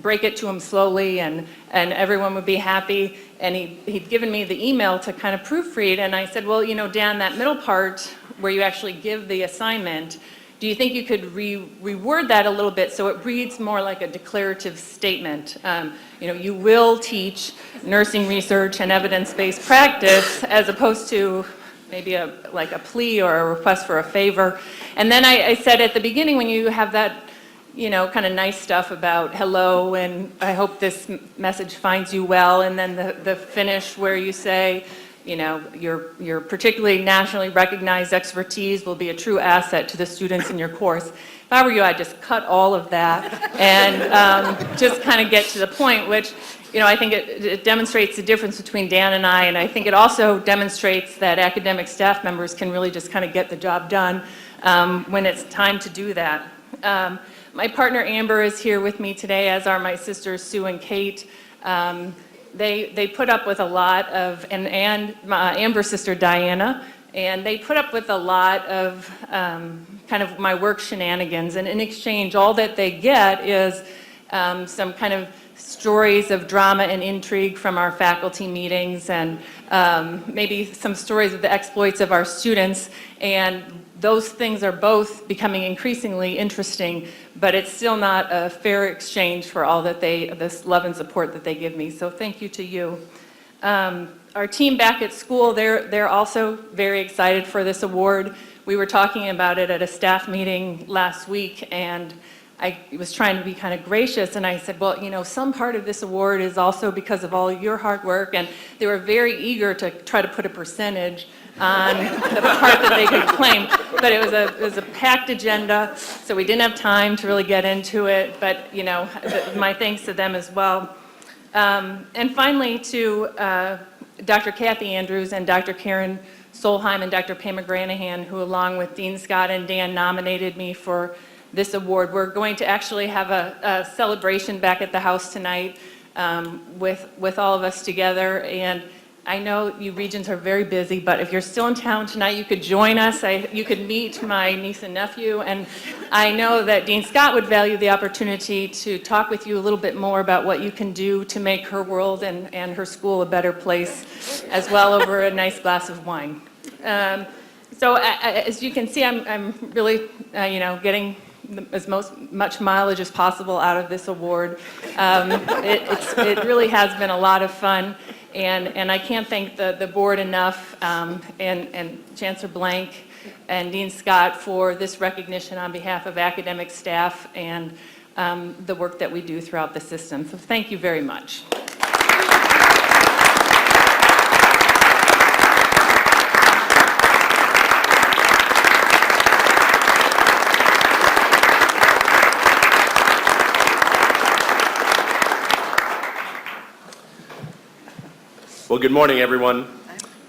Speaker 16: break it to them slowly, and everyone would be happy. And he'd given me the email to kind of proofread, and I said, well, Dan, that middle part where you actually give the assignment, do you think you could reword that a little bit so it reads more like a declarative statement? You will teach nursing research and evidence-based practice, as opposed to maybe like a plea or a request for a favor. And then I said at the beginning, when you have that kind of nice stuff about hello, and I hope this message finds you well, and then the finish where you say, your particularly nationally recognized expertise will be a true asset to the students in your course. If I were you, I'd just cut all of that and just kind of get to the point, which, I think it demonstrates the difference between Dan and I think it also demonstrates that academic staff members can really just kind of get the job done when it's time to do that. My partner Amber is here with me today, as are my sisters Sue and Kate. They put up with a lot of, and Amber's sister Diana, and they put up with a lot of kind of my work shenanigans. And in exchange, all that they get is some kind of stories of drama and intrigue from our faculty meetings, and maybe some stories of the exploits of our students. And those things are both becoming increasingly interesting, but it's still not a fair exchange for all that this love and support that they give me. So thank you to you. Our team back at school, they're also very excited for this award. We were talking about it at a staff meeting last week, and I was trying to be kind of gracious, and I said, well, some part of this award is also because of all your hard work, and they were very eager to try to put a percentage on the part that they could claim. But it was a packed agenda, so we didn't have time to really get into it, but, my thanks to them as well. And finally, to Dr. Kathy Andrews and Dr. Karen Solheim and Dr. Pam McGranahan, who along with Dean Scott and Dan nominated me for this award. We're going to actually have a celebration back at the house tonight with all of us together. And I know you Regents are very busy, but if you're still in town tonight, you could join us. You could meet my niece and nephew. And I know that Dean Scott would value the opportunity to talk with you a little bit more about what you can do to make her world and her school a better place, as well, over a nice glass of wine. So as you can see, I'm really, getting as much mileage as possible out of this award. It really has been a lot of fun, and I can't thank the board enough, and Chancellor Blank and Dean Scott for this recognition on behalf of academic staff and the work that we do throughout the system. So thank you very much.
Speaker 17: Well, good morning, everyone.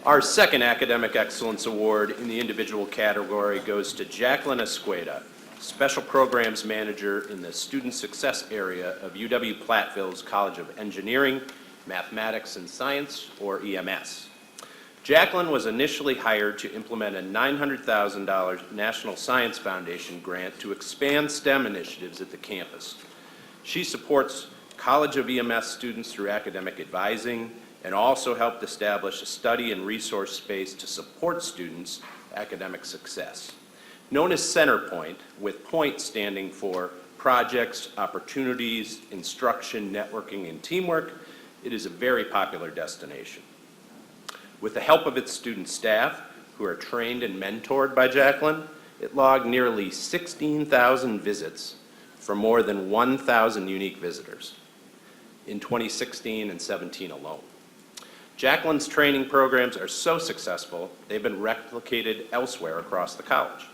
Speaker 17: Our second Academic Excellence Award in the individual category goes to Jacqueline Escueda, Special Programs Manager in the Student Success Area of UW-Platteville's College of Engineering, Mathematics, and Science, or EMS. Jacqueline was initially hired to implement a $900,000 National Science Foundation grant to expand STEM initiatives at the campus. She supports College of EMS students through academic advising, and also helped establish a study and resource space to support students' academic success. Known as Centerpoint, with point standing for projects, opportunities, instruction, networking, and teamwork, it is a very popular destination. With the help of its student staff, who are trained and mentored by Jacqueline, it logged nearly 16,000 visits for more than 1,000 unique visitors in 2016 and 17 alone. Jacqueline's training programs are so successful, they've been replicated elsewhere across the college.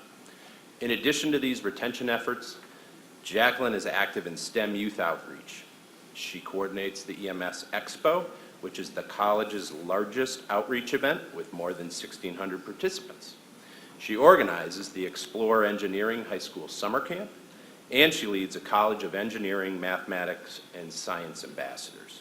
Speaker 17: In addition to these retention efforts, Jacqueline is active in STEM youth outreach. She coordinates the EMS Expo, which is the college's largest outreach event with more than 1,600 participants. She organizes the Explore Engineering High School Summer Camp, and she leads a College of Engineering, Mathematics, and Science ambassadors.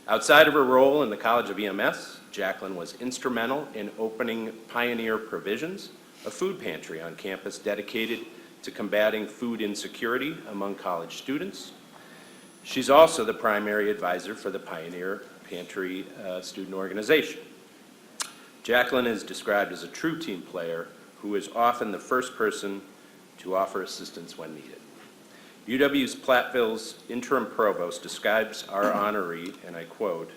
Speaker 17: Outside of her role in the College of EMS, Jacqueline was instrumental in opening Pioneer Provisions, a food pantry on campus dedicated to combating food insecurity among college students. She's also the primary advisor for the Pioneer Pantry student organization. Jacqueline is described as a true team player who is often the first person to offer assistance when needed. UW's Platteville's interim provost describes our honoree, and I quote,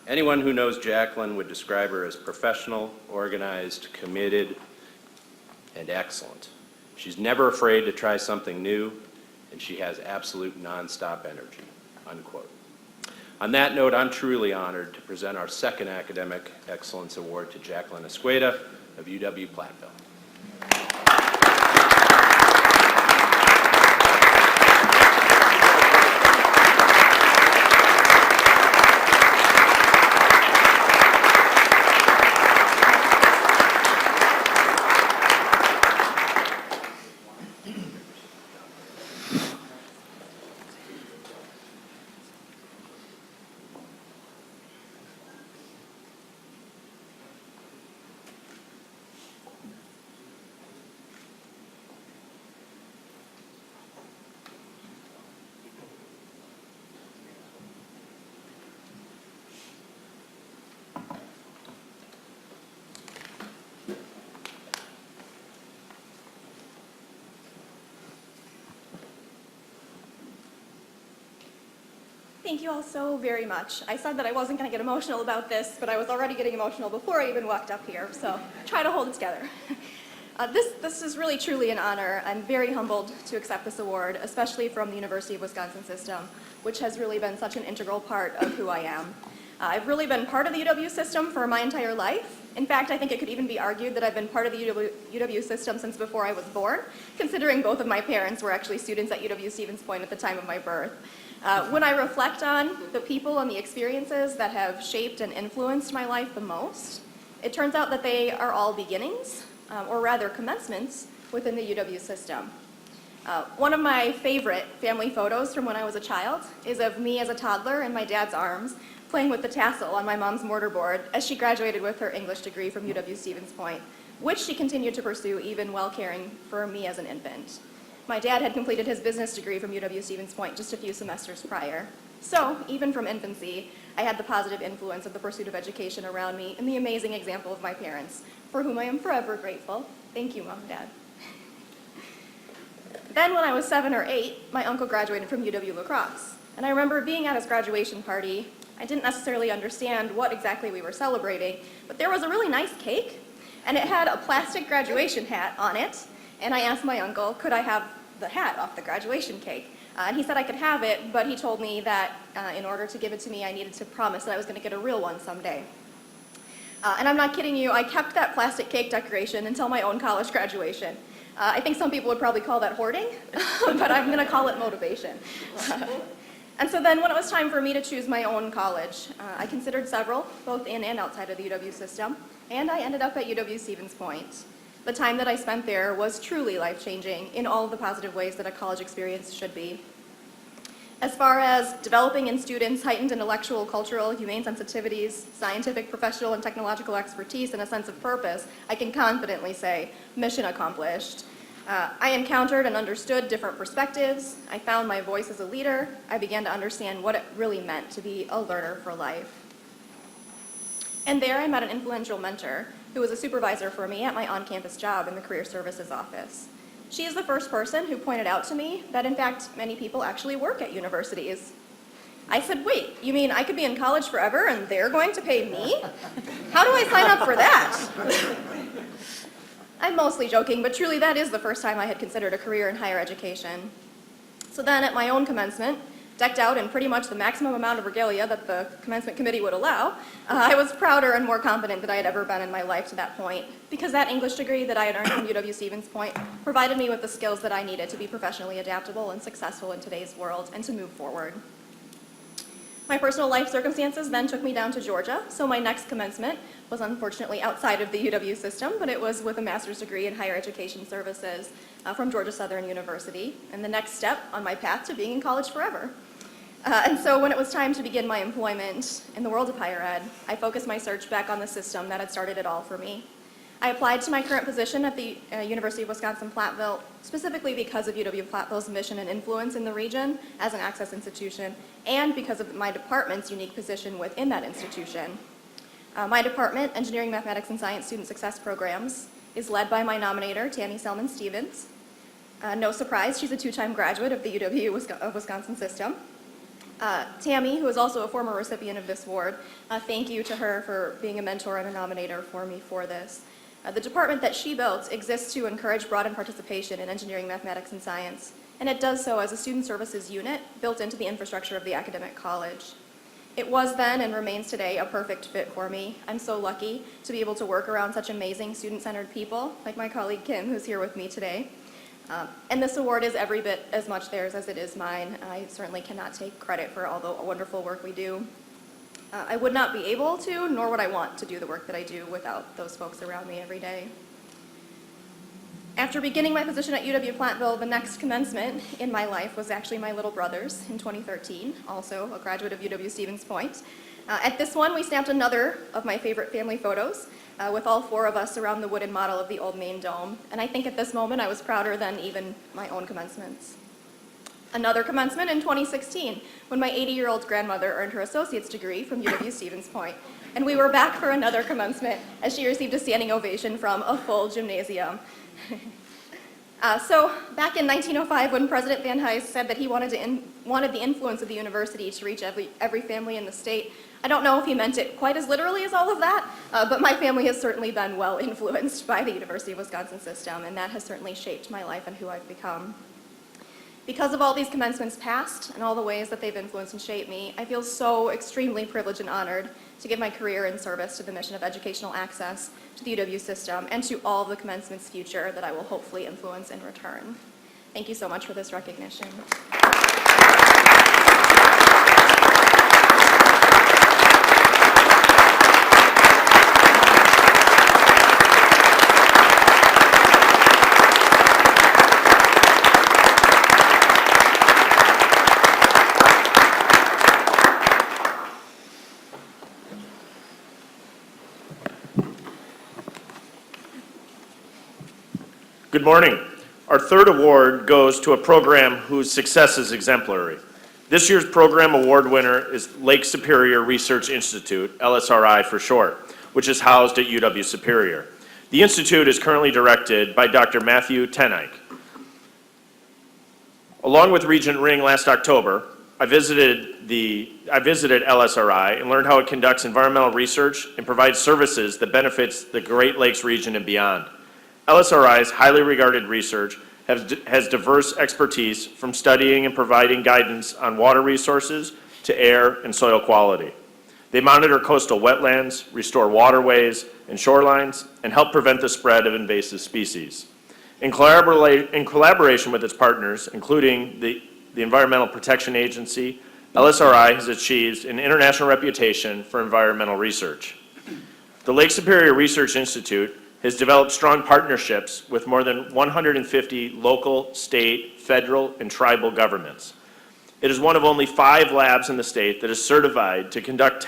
Speaker 17: "Anyone who knows Jacqueline would describe her as professional, organized, committed, and excellent. She's never afraid to try something new, and she has absolute nonstop energy," unquote. On that note, I'm truly honored to present our second Academic Excellence Award to Jacqueline Escueda of UW Platteville.
Speaker 8: Thank you all so very much. I said that I wasn't going to get emotional about this, but I was already getting emotional before I even walked up here, so try to hold it together. This is really truly an honor. I'm very humbled to accept this award, especially from the University of Wisconsin system, which has really been such an integral part of who I am. I've really been part of the UW system for my entire life. In fact, I think it could even be argued that I've been part of the UW system since before I was born, considering both of my parents were actually students at UW-Stevens Point at the time of my birth. When I reflect on the people and the experiences that have shaped and influenced my life the most, it turns out that they are all beginnings, or rather commencements, within the UW system. One of my favorite family photos from when I was a child is of me as a toddler in my dad's arms, playing with the tassel on my mom's mortarboard as she graduated with her English degree from UW-Stevens Point, which she continued to pursue even while caring for me as an infant. My dad had completed his business degree from UW-Stevens Point just a few semesters prior. So, even from infancy, I had the positive influence of the pursuit of education around me and the amazing example of my parents, for whom I am forever grateful. Thank you, Mom and Dad. Then, when I was 7 or 8, my uncle graduated from UW La Crosse. And I remember being at his graduation party. I didn't necessarily understand what exactly we were celebrating, but there was a really nice cake, and it had a plastic graduation hat on it. And I asked my uncle, could I have the hat off the graduation cake? And he said I could have it, but he told me that in order to give it to me, I needed to promise that I was going to get a real one someday. And I'm not kidding you, I kept that plastic cake decoration until my own college graduation. I think some people would probably call that hoarding, but I'm going to call it motivation. And so then when it was time for me to choose my own college, I considered several, both in and outside of the UW system, and I ended up at UW-Stevens Point. The time that I spent there was truly life-changing in all of the positive ways that a college experience should be. As far as developing in students heightened intellectual, cultural, humane sensitivities, scientific, professional, and technological expertise, and a sense of purpose, I can confidently say, mission accomplished. I encountered and understood different perspectives. I found my voice as a leader. I began to understand what it really meant to be a learner for life. And there I met an influential mentor who was a supervisor for me at my on-campus job in the Career Services office. She is the first person who pointed out to me that, in fact, many people actually work at universities. I said, wait, you mean I could be in college forever and they're going to pay me? How do I sign up for that? I'm mostly joking, but truly that is the first time I had considered a career in higher education. So then at my own commencement, decked out in pretty much the maximum amount of regalia that the commencement committee would allow, I was prouder and more confident than I had ever been in my life to that point, because that English degree that I had earned from UW-Stevens Point provided me with the skills that I needed to be professionally adaptable and successful in today's world and to move forward. My personal life circumstances then took me down to Georgia, so my next commencement was unfortunately outside of the UW system, but it was with a master's degree in higher education services from Georgia Southern University, and the next step on my path to being in college forever. And so when it was time to begin my employment in the world of higher ed, I focused my search back on the system that had started it all for me. I applied to my current position at the University of Wisconsin-Platteville specifically because of UW-Platteville's mission and influence in the region as an access institution, and because of my department's unique position within that institution. My department, Engineering, Mathematics, and Science Student Success Programs, is led by my nominator, Tammy Selman-Stevens. No surprise, she's a two-time graduate of the UW-Wisconsin system. Tammy, who is also a former recipient of this award, thank you to her for being a mentor and a nominator for me for this. The department that she built exists to encourage broadened participation in engineering, mathematics, and science, and it does so as a student services unit built into the infrastructure of the academic college. It was then and remains today a perfect fit for me. I'm so lucky to be able to work around such amazing student-centered people, like my colleague Kim, who's here with me today. And this award is every bit as much theirs as it is mine. I certainly cannot take credit for all the wonderful work we do. I would not be able to, nor would I want to do the work that I do without those folks around me every day. After beginning my position at UW-Platteville, the next commencement in my life was actually my little brother's in 2013, also a graduate of UW-Stevens Point. At this one, we stamped another of my favorite family photos with all four of us around the wooden model of the old main dome. And I think at this moment I was prouder than even my own commencements. Another commencement in 2016, when my 80-year-old grandmother earned her associate's degree from UW-Stevens Point. And we were back for another commencement as she received a standing ovation from a full gymnasium. So back in 1905, when President Van Hise said that he wanted the influence of the university to reach every family in the state, I don't know if he meant it quite as literally as all of that, but my family has certainly been well influenced by the University of Wisconsin system, and that has certainly shaped my life and who I've become. Because of all these commencements past and all the ways that they've influenced and shaped me, I feel so extremely privileged and honored to give my career in service to the mission of educational access to the UW system and to all of the commencement's future that I will hopefully influence in return. Thank you so much for this recognition.
Speaker 9: Good morning. Our third award goes to a program whose success is exemplary. This year's program award winner is Lake Superior Research Institute, LSRI for short, which is housed at UW Superior. The institute is currently directed by Dr. Matthew Tenike. Along with Regent Ring last October, I visited LSRI and learned how it conducts environmental research and provides services that benefits the Great Lakes region and beyond. LSRI's highly regarded research has diverse expertise from studying and providing guidance on water resources to air and soil quality. They monitor coastal wetlands, restore waterways and shorelines, and help prevent the spread of invasive species. In collaboration with its partners, including the Environmental Protection Agency, LSRI has achieved an international reputation for environmental research. The Lake Superior Research Institute has developed strong partnerships with more than 150 local, state, federal, and tribal governments. It is one of only 5 labs in the state that is certified to conduct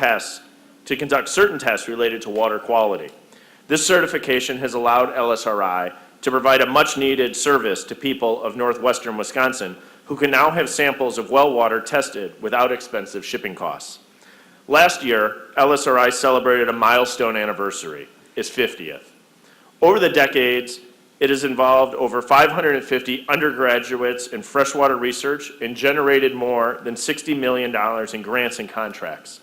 Speaker 9: certain tests related to water quality. This certification has allowed LSRI to provide a much-needed service to people of northwestern Wisconsin who can now have samples of well water tested without expensive shipping costs. Last year, LSRI celebrated a milestone anniversary, its 50th. Over the decades, it has involved over 550 undergraduates in freshwater research and generated more than $60 million in grants and contracts.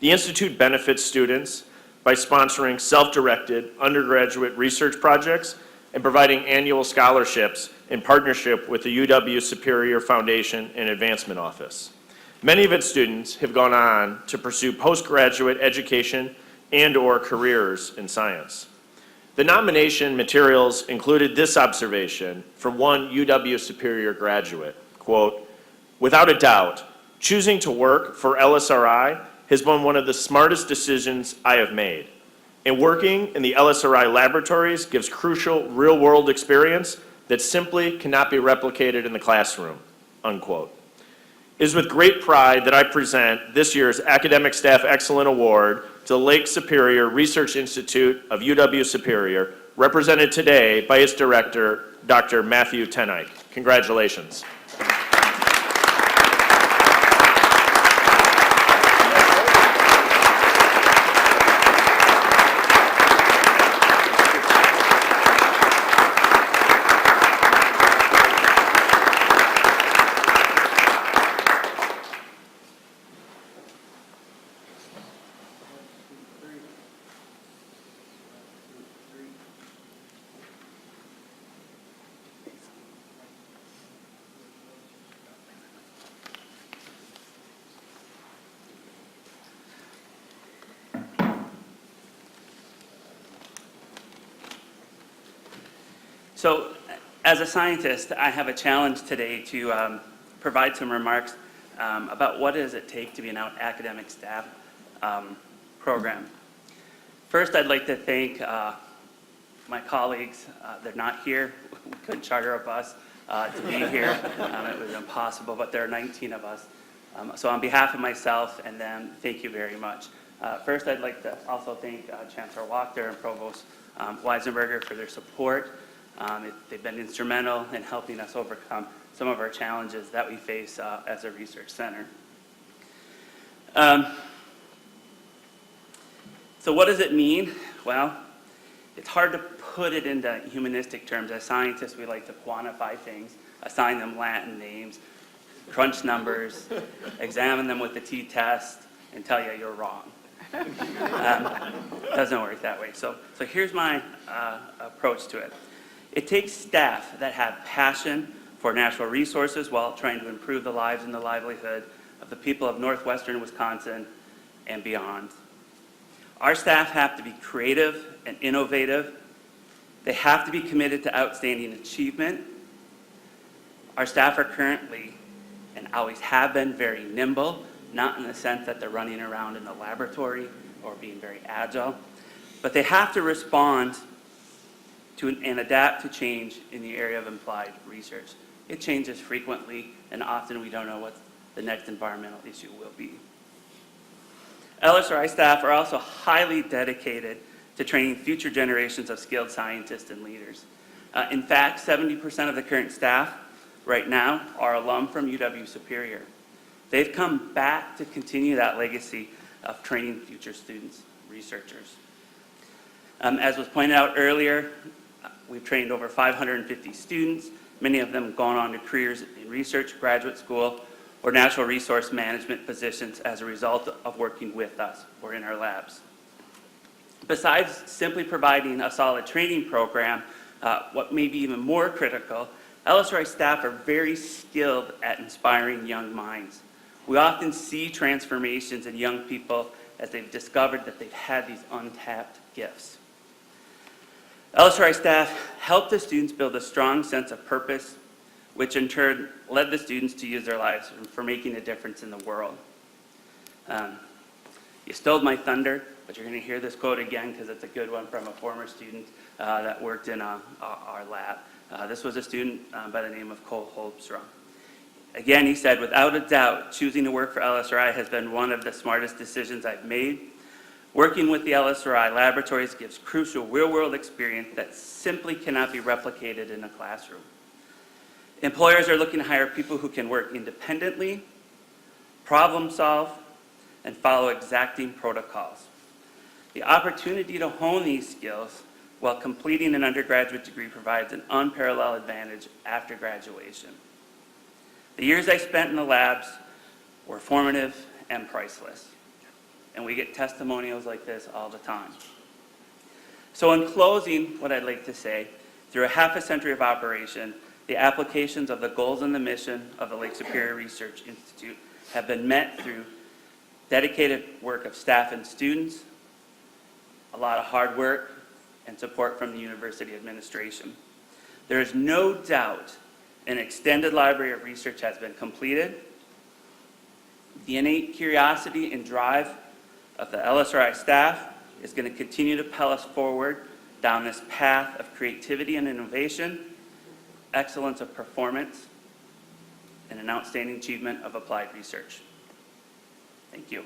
Speaker 9: The Institute benefits students by sponsoring self-directed undergraduate research projects and providing annual scholarships in partnership with the UW Superior Foundation and Advancement Office. Many of its students have gone on to pursue postgraduate education and/or careers in science. The nomination materials included this observation from one UW Superior graduate, quote, "Without a doubt, choosing to work for LSRI has been one of the smartest decisions I have made. And working in the LSRI laboratories gives crucial real-world experience that simply cannot be replicated in the classroom," unquote. It is with great pride that I present this year's Academic Staff Excellent Award to the Lake Superior Research Institute of UW Superior, represented today by its director, Dr. Matthew Tenike. Congratulations.
Speaker 18: So, as a scientist, I have a challenge today to provide some remarks about what does it take to be an academic staff program. First, I'd like to thank my colleagues. They're not here. We couldn't charter a bus to be here. It was impossible, but there are 19 of us. So on behalf of myself and them, thank you very much. First, I'd like to also thank Chancellor Wachter and Provost Weisenberger for their support. They've been instrumental in helping us overcome some of our challenges that we face as a research center. So what does it mean? Well, it's hard to put it into humanistic terms. As scientists, we like to quantify things, assign them Latin names, crunch numbers, examine them with the t-test, and tell you you're wrong. Doesn't work that way. So here's my approach to it. It takes staff that have passion for natural resources while trying to improve the lives and the livelihood of the people of northwestern Wisconsin and beyond. Our staff have to be creative and innovative. They have to be committed to outstanding achievement. Our staff are currently and always have been very nimble, not in the sense that they're running around in the laboratory or being very agile, but they have to respond to and adapt to change in the area of applied research. It changes frequently, and often we don't know what the next environmental issue will be. LSRI staff are also highly dedicated to training future generations of skilled scientists and leaders. In fact, 70% of the current staff right now are alum from UW Superior. They've come back to continue that legacy of training future students, researchers. As was pointed out earlier, we've trained over 550 students. Many of them have gone on to careers in research, graduate school, or natural resource management positions as a result of working with us or in our labs. Besides simply providing a solid training program, what may be even more critical, LSRI staff are very skilled at inspiring young minds. We often see transformations in young people as they've discovered that they've had these untapped gifts. LSRI staff help the students build a strong sense of purpose, which in turn led the students to use their lives for making a difference in the world. You stole my thunder, but you're going to hear this quote again because it's a good one from a former student that worked in our lab. This was a student by the name of Cole Holmstrom. Again, he said, "Without a doubt, choosing to work for LSRI has been one of the smartest decisions I've made. Working with the LSRI laboratories gives crucial real-world experience that simply cannot be replicated in a classroom. Employers are looking to hire people who can work independently, problem solve, and follow exacting protocols. The opportunity to hone these skills while completing an undergraduate degree provides an unparalleled advantage after graduation. The years I spent in the labs were formative and priceless." And we get testimonials like this all the time. So in closing, what I'd like to say, through a half a century of operation, the applications of the goals and the mission of the Lake Superior Research Institute have been met through dedicated work of staff and students, a lot of hard work, and support from the university administration. There is no doubt an extended library of research has been completed. The innate curiosity and drive of the LSRI staff is going to continue to propel us forward down this path of creativity and innovation, excellence of performance, and an outstanding achievement of applied research. Thank you.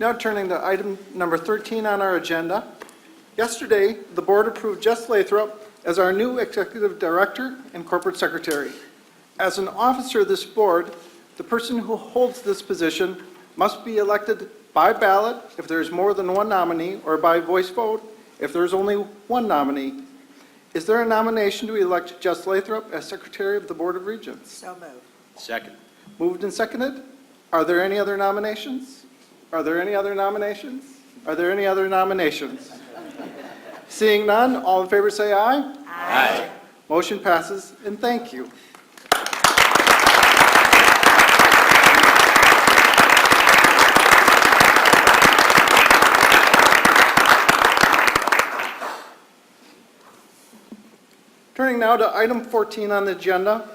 Speaker 1: Now turning to item number 13 on our agenda. Yesterday, the board approved Jess Lathrop as our new executive director and corporate secretary. As an officer of this board, the person who holds this position must be elected by ballot if there is more than one nominee, or by voice vote if there is only one nominee. Is there a nomination to elect Jess Lathrop as secretary of the Board of Regents?
Speaker 11: So moved.
Speaker 17: Second.
Speaker 1: Moved and seconded. Are there any other nominations? Are there any other nominations? Are there any other nominations? Seeing none, all in favor say aye.
Speaker 17: Aye.
Speaker 1: Motion passes, and thank you. Turning now to item 14 on the agenda,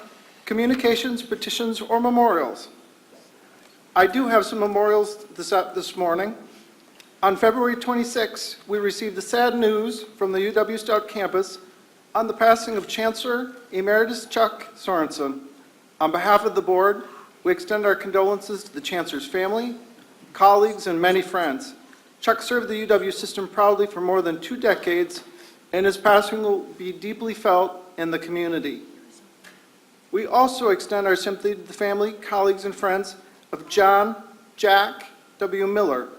Speaker 1: communications, petitions, or memorials. I do have some memorials this morning. On February 26, we received the sad news from the UW Stout campus on the passing of Chancellor Emeritus Chuck Sorensen. On behalf of the board, we extend our condolences to the Chancellor's family, colleagues, and many friends. Chuck served the UW system proudly for more than 2 decades, and his passing will be deeply felt in the community. We also extend our sympathy to the family, colleagues, and friends of John Jack W. Miller,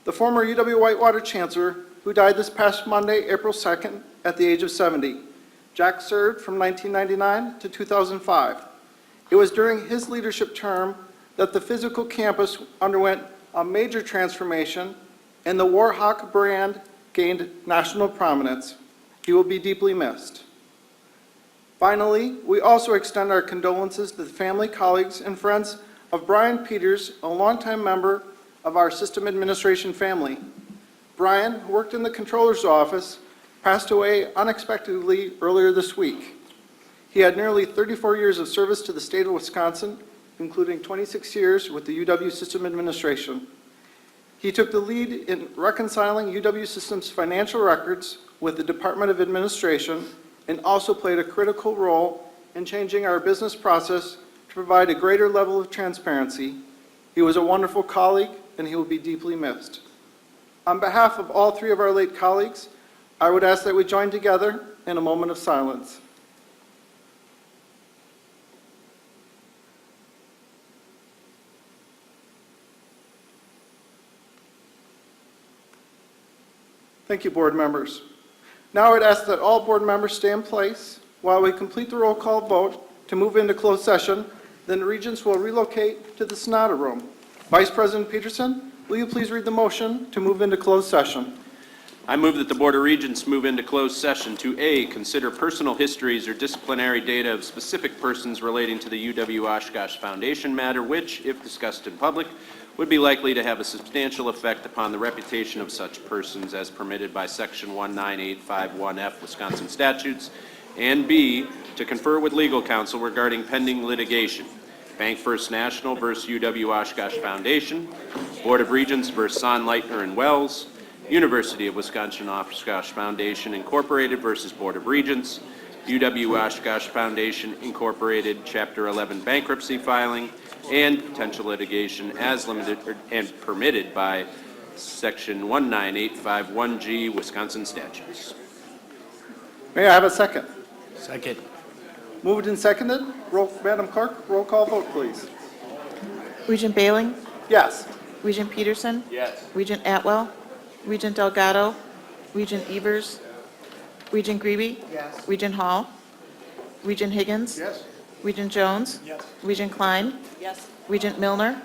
Speaker 1: the former UW Whitewater Chancellor, who died this past Monday, April 2nd, at the age of 70. Jack served from 1999 to 2005. It was during his leadership term that the physical campus underwent a major transformation, and the Warhawk brand gained national prominence. He will be deeply missed. Finally, we also extend our condolences to the family, colleagues, and friends of Brian Peters, a longtime member of our system administration family. Brian, who worked in the controller's office, passed away unexpectedly earlier this week. He had nearly 34 years of service to the state of Wisconsin, including 26 years with the UW System Administration. He took the lead in reconciling UW System's financial records with the Department of Administration, and also played a critical role in changing our business process to provide a greater level of transparency. He was a wonderful colleague, and he will be deeply missed. On behalf of all 3 of our late colleagues, I would ask that we join together in a moment of silence. Thank you, board members. Now I would ask that all board members stay in place while we complete the roll call vote to move into closed session. Then the Regents will relocate to the Sonata Room. Vice President Peterson, will you please read the motion to move into closed session?
Speaker 17: I move that the Board of Regents move into closed session to A, consider personal histories or disciplinary data of specific persons relating to the UW Oshkosh Foundation matter, which, if discussed in public, would be likely to have a substantial effect upon the reputation of such persons as permitted by Section 19851F Wisconsin statutes, and B, to confer with legal counsel regarding pending litigation. Bank First National versus UW Oshkosh Foundation, Board of Regents versus Sonnleitner and Wells, University of Wisconsin-Oshkosh Foundation Incorporated versus Board of Regents, UW Oshkosh Foundation Incorporated Chapter 11 bankruptcy filing, and potential litigation as limited and permitted by Section 19851G, Wisconsin statutes.
Speaker 1: May I have a second?
Speaker 3: Second.
Speaker 1: Moved and seconded. Madam Clerk, roll call vote, please.
Speaker 2: Regent Bailing?
Speaker 1: Yes.
Speaker 2: Regent Peterson?
Speaker 17: Yes.
Speaker 2: Regent Atwell? Regent Delgado? Regent Evers? Regent Greeby?
Speaker 15: Yes.
Speaker 2: Regent Hall? Regent Higgins?
Speaker 7: Yes?
Speaker 2: Regent Jones?
Speaker 7: Yes.
Speaker 2: Regent Klein?
Speaker 15: Yes.
Speaker 2: Regent Milner?